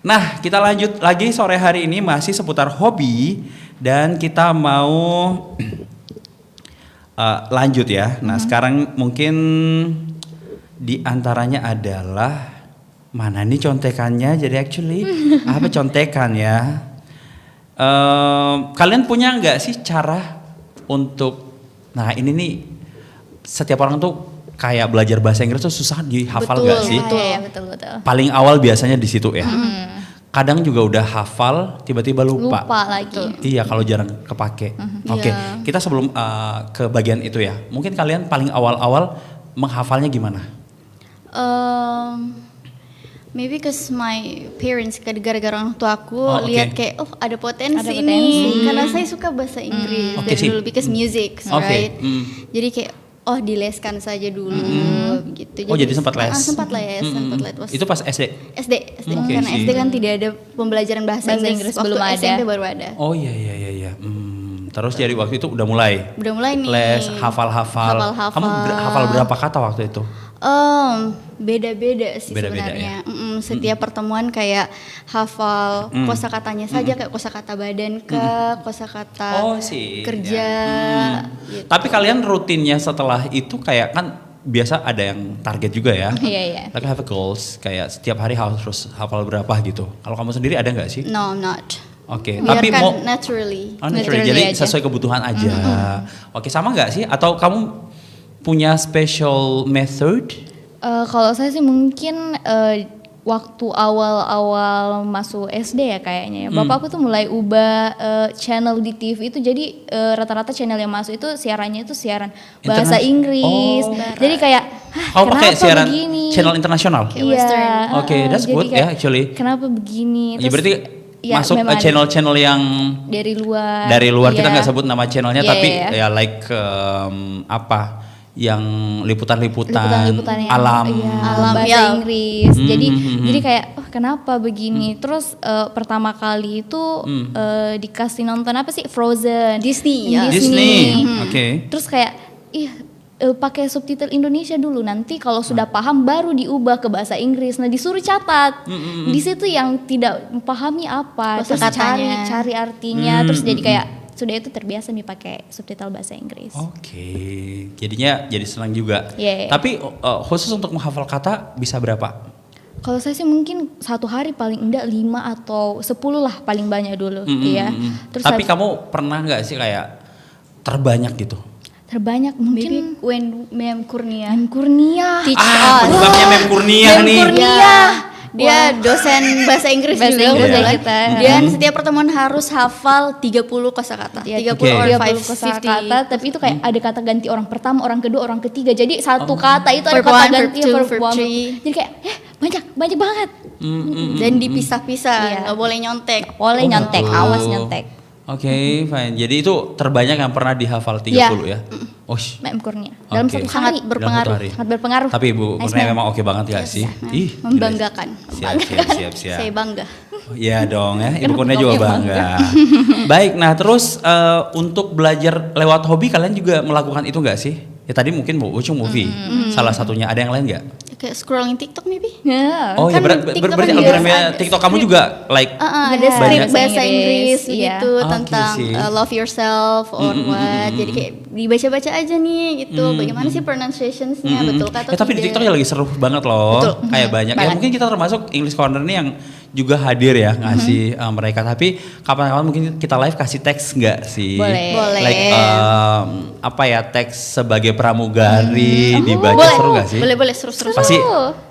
Nah, kita lanjut lagi sore hari ini masih seputar hobi dan kita mau lanjut ya. Nah, sekarang mungkin di antaranya adalah mana nih contekannya? Jadi actually apa contekan ya? Kalian punya nggak sih cara untuk, nah ini nih setiap orang tuh kayak belajar bahasa Inggris tuh susah dihafal nggak sih?
Betul.
Paling awal biasanya di situ ya. Kadang juga udah hafal, tiba-tiba lupa.
Lupa lagi.
Iya, kalau jarang kepake. Oke, kita sebelum ke bagian itu ya. Mungkin kalian paling awal-awal menghafalnya gimana?
Maybe cause my parents gara-gara orang tua aku
Oh, oke.
lihat kayak ada potensi
Ada
ini
potensi.
karena saya suka bahasa Inggris
Oke
dari
sih.
dulu because music,
Oke,
right? Jadi kayak dileskan saja dulu gitu.
Oh, jadi sempat les.
Sempat les.
Itu pas SD?
SD.
Oke
Karena
sih.
SD kan tidak ada pembelajaran bahasa Inggris,
belum
waktu
ada.
SMP baru ada.
Oh iya. Terus dari waktu itu udah mulai
Udah mulai nih.
les, hafal-hafal.
Hafal-hafal.
Kamu hafal berapa kata waktu itu?
Beda-beda sih
Beda-beda
sebenarnya. Setiap pertemuan kayak hafal kosakatanya saja, kayak kosakata badan kosakata
Oh sih.
kerja.
Ya.
Gitu.
Tapi kalian rutinnya setelah itu kayak kan biasa ada yang target juga ya.
Iya, iya.
Like have a goals kayak setiap hari harus hafal berapa gitu. Kalau kamu sendiri ada nggak sih?
No, I'm not.
Oke, tapi
Biarkan
mau
naturally.
oh, naturally.
Naturally
Jadi
aja.
sesuai kebutuhan aja. Oke, sama nggak sih? Atau kamu punya special method?
Kalau saya sih mungkin waktu awal-awal masuk SD ya kayaknya ya. Bapakku tuh mulai ubah channel di TV itu, jadi rata-rata channel yang masuk itu siarannya itu siaran bahasa Inggris.
Oh.
Jadi kayak,
Kamu pakai
kenapa
siaran
begini?
channel internasional?
Iya.
Western.
Oke, that's
jadi
good
kayak,
ya, actually.
Kenapa begini?
Ya berarti
ya,
masuk
memang
channel-channel yang
dari luar.
dari luar kita
Iya.
nggak sebut nama channelnya,
Iya,
tapi
iya.
ya like apa yang liputan-liputan
Liputan-liputan yang
alam.
iya,
Alam,
bahasa
ya.
Inggris. Jadi kayak kenapa begini? Terus pertama kali itu dikasih nonton apa sih? Frozen.
Disney,
Yang
ya.
Disney. Oke.
Terus kayak pakai subtitle Indonesia dulu, nanti kalau sudah paham baru diubah ke bahasa Inggris. Nah, disuruh catat. Di situ yang tidak memahami apa, terus
Kosakatanya.
cari artinya, terus jadi kayak sudah itu terbiasa nih pakai subtitle bahasa Inggris.
Oke, jadinya jadi senang juga.
Iya, iya.
Tapi khusus untuk menghafal kata bisa berapa?
Kalau saya sih mungkin satu hari paling enggak 5 atau 10 lah paling banyak dulu, iya. Terus
Tapi kamu pernah nggak sih kayak terbanyak gitu?
terbanyak
Maybe
mungkin
when Mem Kurnia
Mem Kurnia.
teach
Ah,
us.
bukannya Mem Kurnia
Mem
nih.
Kurnia.
Iya. Dia dosen bahasa Inggris
Bahasa
juga
Inggris
kebetulan.
kita.
Dan setiap pertemuan harus hafal 30 kosakata.
Ya,
30 or
30
50
kosakata, tapi itu kayak ada kata ganti orang pertama, orang kedua, orang ketiga. Jadi satu kata itu ada
Verb
kata
one,
ganti
verb two,
verb
verb
one.
three.
Jadi kayak banyak banget.
Dan dipisah-pisah,
Iya.
nggak boleh nyontek.
Boleh nyontek,
gitu.
awas nyontek.
Oke, fine. Jadi itu terbanyak yang pernah dihafal 30 ya? Oh,
Mem Kurnia. Dalam
Oke.
satu
Sangat
hari.
berpengaruh.
Dalam satu hari.
Sangat berpengaruh.
Tapi Bu
Nice
Kurnia
man.
memang oke banget ya sih? Ih, gila.
Membanggakan.
Siap.
Saya bangga.
Iya dong ya, Ibu Kurnia juga bangga. Baik, nah terus untuk belajar lewat hobi kalian juga melakukan itu nggak sih? Ya tadi mungkin Bu Ucung movie, salah satunya. Ada yang lain nggak?
Kayak scrolling TikTok maybe.
Ya.
Oh ya,
Kan TikTok
berarti
kan
algoritmanya
ada
TikTok kamu juga like
Ada
Iya.
skrip
Banyak.
bahasa Inggris
Iya.
gitu
Oke
tentang
sih.
love yourself or what. Jadi kayak dibaca-baca aja nih gitu. Bagaimana sih pronunciationsnya, betul kah atau
tapi di TikTok ya lagi seru banget loh.
Betul.
Kayak banyak. Ya
Banget.
mungkin kita termasuk English Corner nih yang juga hadir ya ngasih mereka. Tapi kapan-kapan mungkin kita live kasih teks nggak sih?
Boleh.
Boleh.
Like apa ya, teks sebagai pramugari dibaca
Boleh.
seru nggak sih?
Boleh seru-seru.
Pasti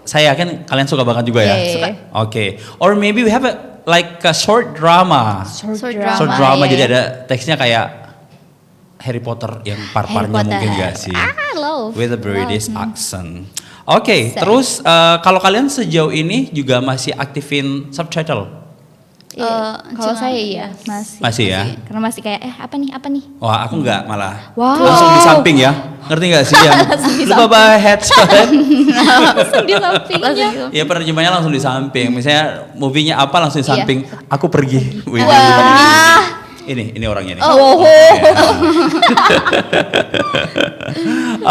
saya yakin kalian suka banget juga ya.
Iya, iya.
Suka. Oke. Or maybe we have a short drama.
Short
Short
drama,
drama
iya,
jadi
iya.
ada teksnya kayak Harry Potter yang par-parnya
Harry Potter.
mungkin gak sih?
Love.
With a British accent. Oke, terus kalau kalian sejauh ini juga masih aktifin subtitle?
Kalau
cuma-
saya iya, masih.
Masih ya?
Karena masih kayak apa nih?
Wah, aku nggak malah.
Wow.
Langsung di samping ya. Ngerti nggak sih yang lupa bawa headset?
Langsung di sampingnya.
Ya penerjemahnya langsung di samping. Misalnya movie-nya apa langsung di
Iya.
samping. Aku pergi. Wih, ini orangnya nih.
Oh.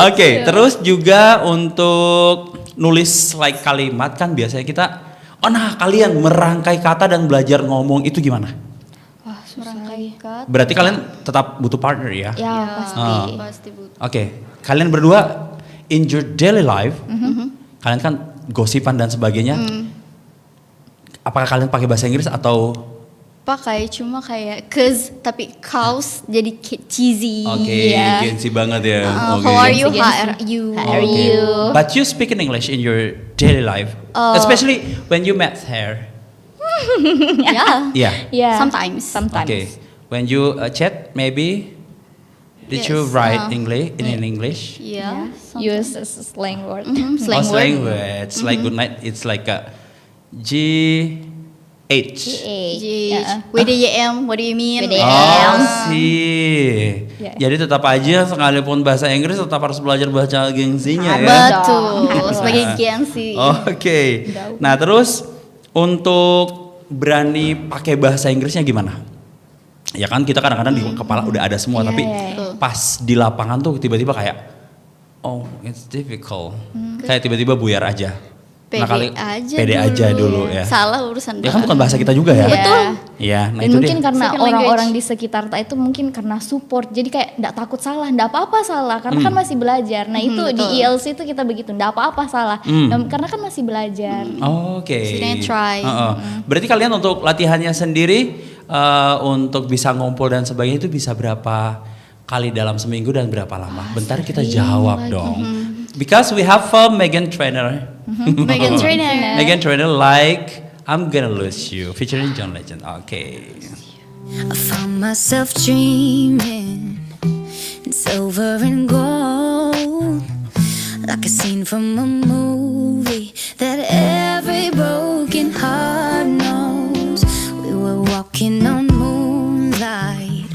Oke, terus juga untuk nulis like kalimat kan biasanya kita kalian merangkai kata dan belajar ngomong itu gimana?
Merangkai kata.
Berarti kalian tetap butuh partner ya?
Ya, pasti.
Pasti butuh.
Oke, kalian berdua in your daily life, kalian kan gosipan dan sebagainya. Apakah kalian pakai bahasa Inggris atau?
Pakai cuma kayak tapi kaos jadi cheesy.
Oke,
Iya.
gengsi banget ya. Oke.
How are you?
Gengsi.
How are you?
How are
Okay.
you?
But you speak in English in your daily life, especially when you met her.
Yeah.
Yeah.
Ya.
Sometimes.
Okay. When you chat, maybe did you
Yes,
write English in English?
Yeah.
Use a slang word.
Slang
Oh,
word.
slang words like good night. It's like a GH.
WDYM, what do you mean?
WDYM.
Oh sih.
Ya.
Jadi tetap aja sekalipun bahasa Inggris tetap harus belajar bahasa gengsinya ya.
Betul.
Harus.
Sebagai gengsi.
Oke. Nah terus untuk berani pakai bahasa Inggrisnya gimana? Ya kan kita kadang-kadang di kepala udah ada semua,
Iya,
tapi
iya, iya.
pas di lapangan tuh tiba-tiba kayak Oh, it's difficult. Kayak tiba-tiba buyar aja.
Pede
Nah,
aja
pede
dulu.
aja dulu ya.
Salah urusan
Ya kan bukan bahasa kita juga ya.
Iya.
Betul.
Iya, nah
Dan
itu
mungkin
dia.
karena
Second
orang-orang di
language.
sekitar Ta itu mungkin karena support, jadi kayak nggak takut salah, nggak apa-apa salah, karena kan masih belajar. Nah itu di
betul.
IELTS itu kita begitu, nggak apa-apa salah, karena kan masih belajar.
Oke.
Setidaknya try.
Berarti kalian untuk latihannya sendiri untuk bisa ngumpul dan sebagainya itu bisa berapa kali dalam seminggu dan berapa lama? Bentar kita jawab dong. Because we have a Megan Trainer.
Megan Trainer.
Megan Trainer like I'm Gonna Lose You featuring John Legend. Oke.
I found myself dreaming in silver and gold, like a scene from a movie that every broken heart knows. We were walking on moonlight,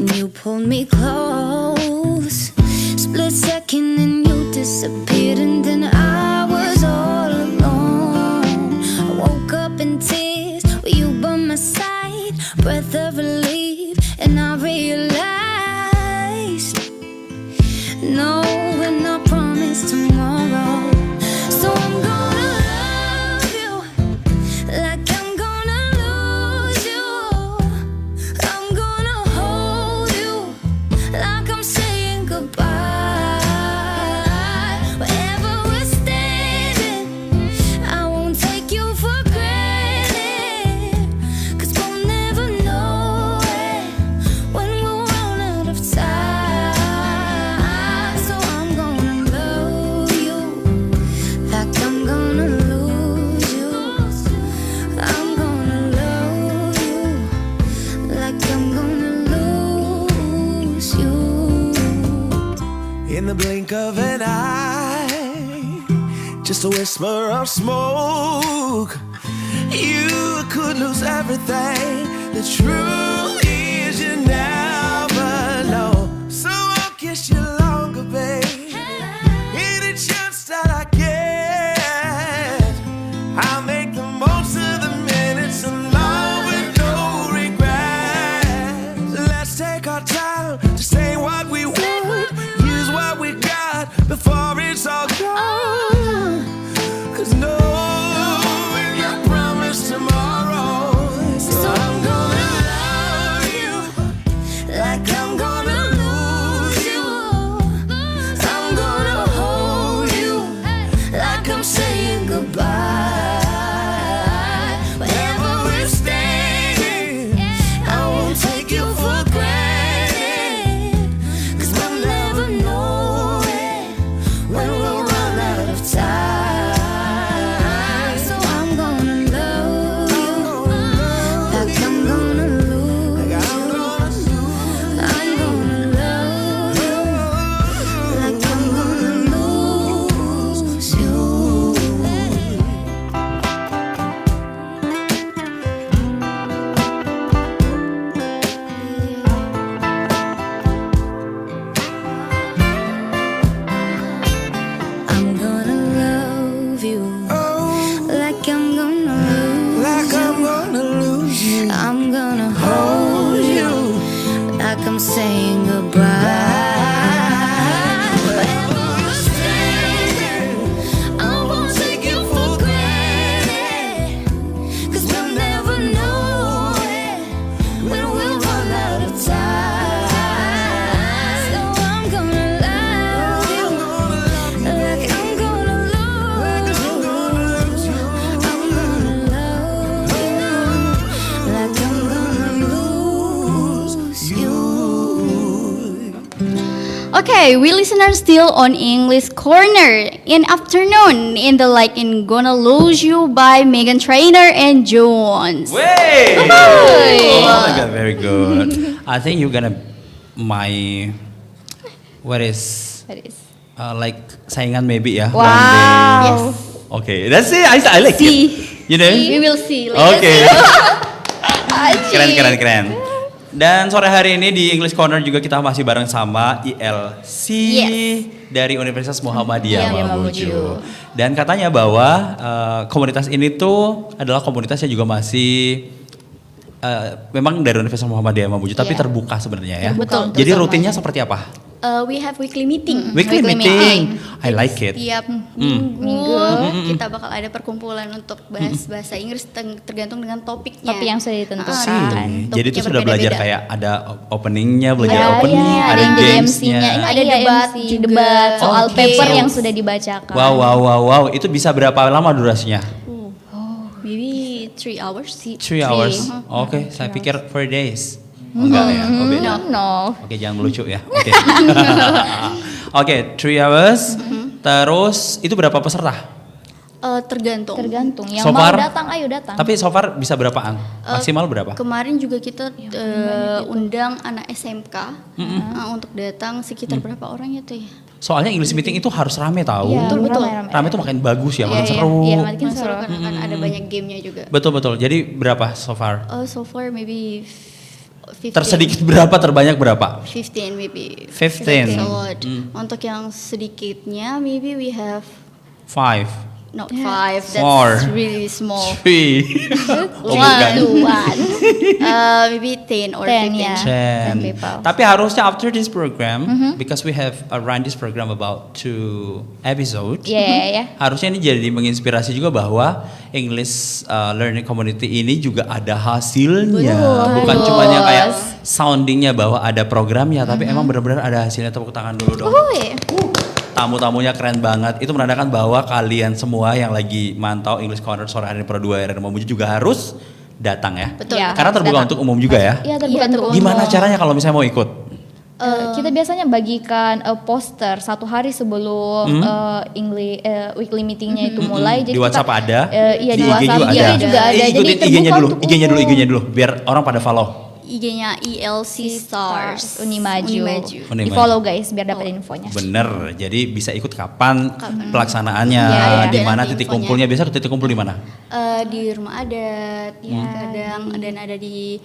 and you pulled me close. Split second, and you disappeared, and then I was all alone. I woke up in tears with you by my side, breath of relief, and I realized no, we're not promised tomorrow. So I'm gonna love you like I'm gonna lose you. I'm gonna hold you like I'm saying goodbye. Wherever we're standing, I won't take you for granted, 'cause we'll never know it when we'll run out of time. So I'm gonna love you like I'm gonna lose you. I'm gonna love you like I'm gonna lose you.
In the blink of an eye, just a whisper of smoke, you could lose everything. The truth is you never know. So I'll kiss you longer, babe. Any chance that I get, I'll make the most of the minutes alone with no regrets. Let's take our time to say what we want, use what we got before it's all gone. 'Cause no, we're not promised tomorrow. So I'm gonna love you like I'm gonna lose you. I'm gonna hold you like I'm saying goodbye. Wherever we're standing, I won't take you for granted, 'cause we'll never know it when we'll run out of time. So I'm gonna love you like I'm gonna lose you. I'm gonna love you like I'm gonna lose you. I'm gonna love you like I'm gonna lose you. I'm gonna hold you like I'm saying goodbye. Wherever we're standing, I won't take you for granted, 'cause we'll never know it when we'll run out of time. So I'm gonna love you like I'm gonna lose you. I'm gonna love you like I'm gonna lose you.
Okay, we listeners still on English Corner in afternoon in the like in Gonna Lose You by Megan Trainor and Jones.
Wey! Oh my god, very good. I think you're gonna my what is
That is.
like saingan maybe ya.
Wow.
one day.
Yes.
Okay, that's it. I like
See.
it. You know?
We will see later.
Oke. Keren. Dan sore hari ini di English Corner juga kita masih bareng sama ILC dari Universitas Muhammadiyah
Iya,
Mamuju. Dan katanya bahwa komunitas ini tuh adalah komunitas yang juga masih memang dari Universitas Muhammadiyah Mamuju tapi
Iya.
terbuka sebenarnya ya.
Betul.
Jadi rutinnya seperti apa?
We have weekly meeting.
Weekly meeting. I like it.
Setiap minggu kita bakal ada perkumpulan untuk bahas bahasa Inggris tergantung dengan topiknya.
Topik yang sudah ditentukan.
Sih. Jadi itu
Topiknya
sudah belajar
berbeda-beda.
kayak ada openingnya, belajar
Ada,
opening,
iya,
ada
yang jadi
gamesnya.
MC-nya. Ini
Ada
ada
debat
MC,
juga.
debat soal
Oke.
paper yang sudah dibacakan.
Wow. Itu bisa berapa lama durasinya?
Maybe 3 hours sih.
3 hours. Oke, saya pikir 4 days. Enggak ya, oh beda.
No.
Oke, jangan melucu ya. Oke. Oke, 3 hours. Terus itu berapa peserta?
Tergantung.
Tergantung. Yang
So
mau
far-
datang, ayo datang.
Tapi so far bisa berapaan? Maksimal berapa?
Kemarin juga kita undang anak SMK untuk datang sekitar berapa orang ya tuh ya?
Soalnya English meeting itu harus rame tahu.
Iya,
betul.
ramai-ramai.
Rame itu makin bagus ya, makin
Iya,
seru.
iya, makin
Seru
seru.
karena kan ada banyak gamenya juga.
Betul. Jadi berapa so far?
So far maybe 15.
Tersedikit berapa, terbanyak berapa?
15 maybe.
15.
That's a lot. Untuk yang sedikitnya maybe we have
5.
not 5. That's
4.
really small.
3. Oh, bukan.
Maybe 10 or
10,
15.
ya.
10.
people.
Tapi harusnya after this program, because we have run this program about 2 episodes,
Iya.
harusnya ini jadi menginspirasi juga bahwa English Learning Community ini juga ada hasilnya. Bukan cuma yang kayak soundingnya bahwa ada programnya, tapi emang benar-benar ada hasilnya. Tepuk tangan dulu dong. Tamu-tamunya keren banget. Itu menandakan bahwa kalian semua yang lagi mantau English Corner sore hari Pro 2 RRI Mamuju juga harus datang ya.
Betul.
Ya,
Karena terbuka
datang.
untuk umum juga ya.
Iya, terbuka untuk umum.
Gimana caranya kalau misalnya mau ikut?
Kita biasanya bagikan poster 1 hari sebelum weekly meetingnya itu mulai.
Di WhatsApp ada,
Iya,
di
di
IG juga
WhatsApp
ada.
juga ada. Jadi
Ikutin
terbuka
IG-nya dulu,
untuk
IG-nya dulu,
umum.
IG-nya dulu, biar orang pada follow.
IG-nya ELC Stars
Unimaju.
Unimaju.
Di follow guys biar dapat infonya.
Bener, jadi bisa ikut kapan pelaksanaannya,
Iya,
di
iya.
mana
Nanti
titik
infonya.
kumpulnya. Biasa titik kumpul di mana?
Di rumah adat, kadang dan ada di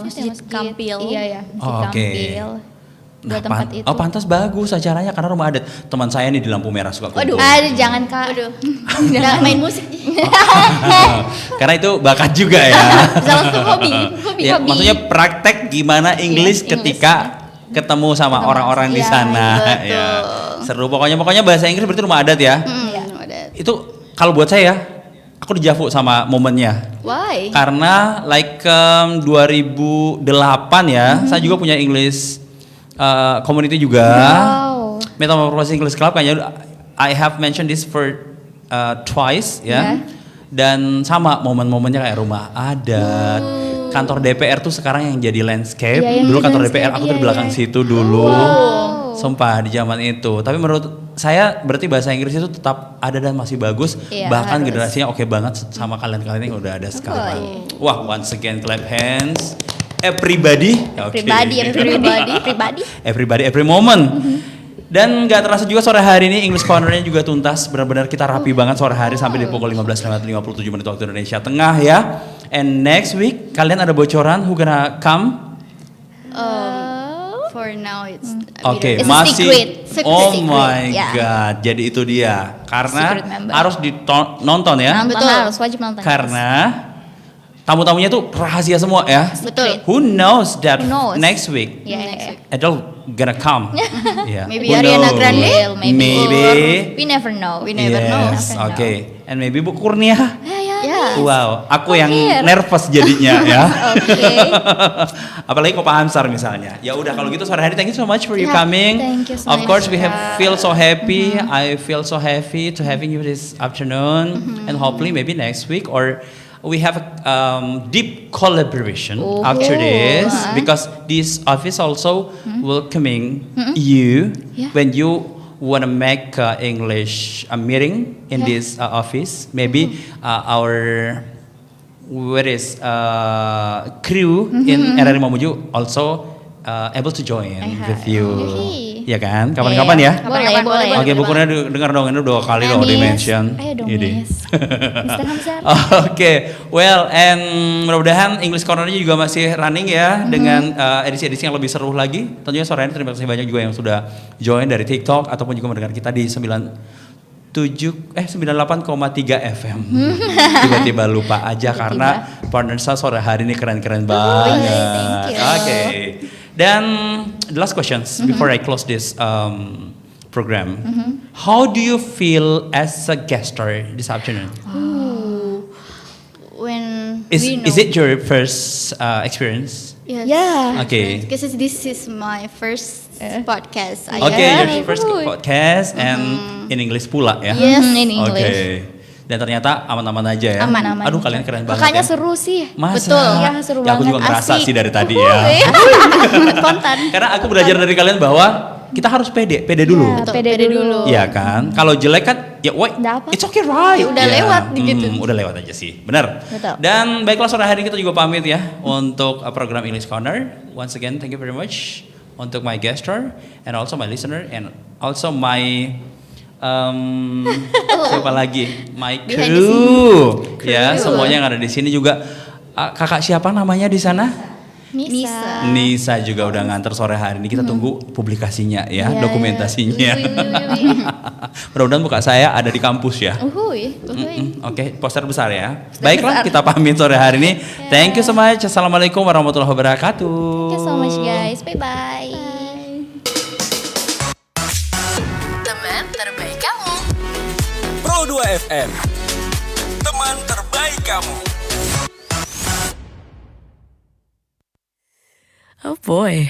Masjid Kampil.
Iya ya, Masjid
Oh, oke.
Kampil. Dua tempat itu.
Oh pantas bagus acaranya karena rumah adat. Teman saya nih di lampu merah suka kumpul.
Aduh, jangan Kak.
Aduh, jangan main musik.
Karena itu bakat juga ya.
Salah satu hobi.
Ya, maksudnya praktek gimana English ketika ketemu sama orang-orang di
Iya,
sana.
betul.
Ya. Seru pokoknya bahasa Inggris berarti rumah adat ya.
Rumah adat.
Itu kalau buat saya, aku dijavu sama momennya.
Why?
Karena 2008 ya, saya juga punya English community juga.
Wow.
Metamorphosis English Club kayaknya I have mentioned this for twice ya. Dan sama momen-momennya kayak rumah adat. Kantor DPR tuh sekarang yang jadi landscape.
Iya, yang
Dulu
jadi
kantor
landscape,
DPR aku tuh
iya,
di belakang
iya.
situ dulu. Sumpah di zaman itu. Tapi menurut saya berarti bahasa Inggris itu tetap ada dan masih bagus.
Iya,
Bahkan
harus.
generasinya oke banget sama kalian-kalian yang udah ada sekarang. Wah, once again clap hands. Everybody. Oke. Everybody, every moment. Dan gak terasa juga sore hari ini English Corner-nya juga tuntas. Benar-benar kita rapi banget sore hari sampai di pukul 15:57 waktu Indonesia Tengah ya. And next week kalian ada bocoran who gonna come?
For now it's
Oke,
It's a
masih.
secret.
Oh
Secret,
my
ya.
god, jadi itu dia. Karena
Secret member.
harus nonton ya.
Nonton harus wajib nonton.
Karena tamu-tamunya tuh rahasia semua ya.
Betul.
Who knows that
Who knows?
next week
Iya.
Adele gonna come? Yeah.
Maybe
Who
Ariana
knows?
Grande?
Maybe.
We never know.
We never know.
Yes, oke. And maybe Bu Kurnia.
Yeah.
Wow, aku yang nervous jadinya ya. Apalagi kok Pak Hamsar misalnya. Ya udah kalau gitu sore hari thank you so much for you coming.
thank you so
Of
much,
course we have
Kak.
feel so happy. I feel so happy to having you this afternoon and hopefully maybe next week or we have a deep collaboration after this because this office also welcoming you when you want to make English meeting in this office. Maybe our crew in RRI Mamuju also able to join with you. Ya kan? Kapan-kapan ya?
Boleh.
Oke, Bu Kurnia dengar dong ini 2 kali loh di mention.
Ayo dong,
Ini.
Miss. Mr. Hamzar.
Oke, well, and mudah-mudahan English Corner-nya juga masih running ya dengan edisi-edisi yang lebih seru lagi. Tentunya sore ini terima kasih banyak juga yang sudah join dari TikTok ataupun juga mendengar kita di 98,3 FM. Tiba-tiba lupa aja karena partner saya sore hari ini keren-keren banget.
thank you.
Oke. Dan the last questions before I close this program. How do you feel as a guest star this afternoon?
When
Is
we know.
is it your first experience?
Yes.
Yeah.
Okay.
Because this is my first podcast. I
Okay,
guess.
your first podcast and in English pula ya.
Yes.
In
Oke.
English.
Dan ternyata aman-aman aja ya.
Aman-aman
Aduh,
aja.
kalian keren banget.
Makanya
ya.
seru sih.
Masa?
Betul.
Ya, seru
Ya, aku
banget.
juga ngerasa
Asik.
sih dari tadi ya.
Kontan.
Karena aku belajar dari kalian bahwa kita harus pede dulu.
Ya,
Betul,
pede
pede
dulu.
dulu.
Iya kan? Kalau jelek kan ya wait,
Nggak apa.
it's okay right.
Ya, udah lewat gitu.
Udah lewat aja sih. Benar.
Betul.
Dan baiklah sore hari ini kita juga pamit ya untuk program English Corner. Once again thank you very much untuk my guest star and also my listener and also my siapa lagi? My
Behind the
crew. Ya, semuanya yang ada di sini juga kakak siapa namanya di sana?
Nisa.
Nisa juga udah nganter sore hari ini. Kita tunggu publikasinya ya,
Iya,
dokumentasinya. Mudah-mudahan muka saya ada di kampus ya.
Uhuy.
Oke, poster besar ya. Baiklah, kita pamit sore hari ini. Thank you so much. Assalamualaikum warahmatullahi wabarakatuh.
Thank you so much guys. Bye-bye.
Teman terbaik kamu.
Pro 2 FM, teman terbaik kamu.
Oh boy.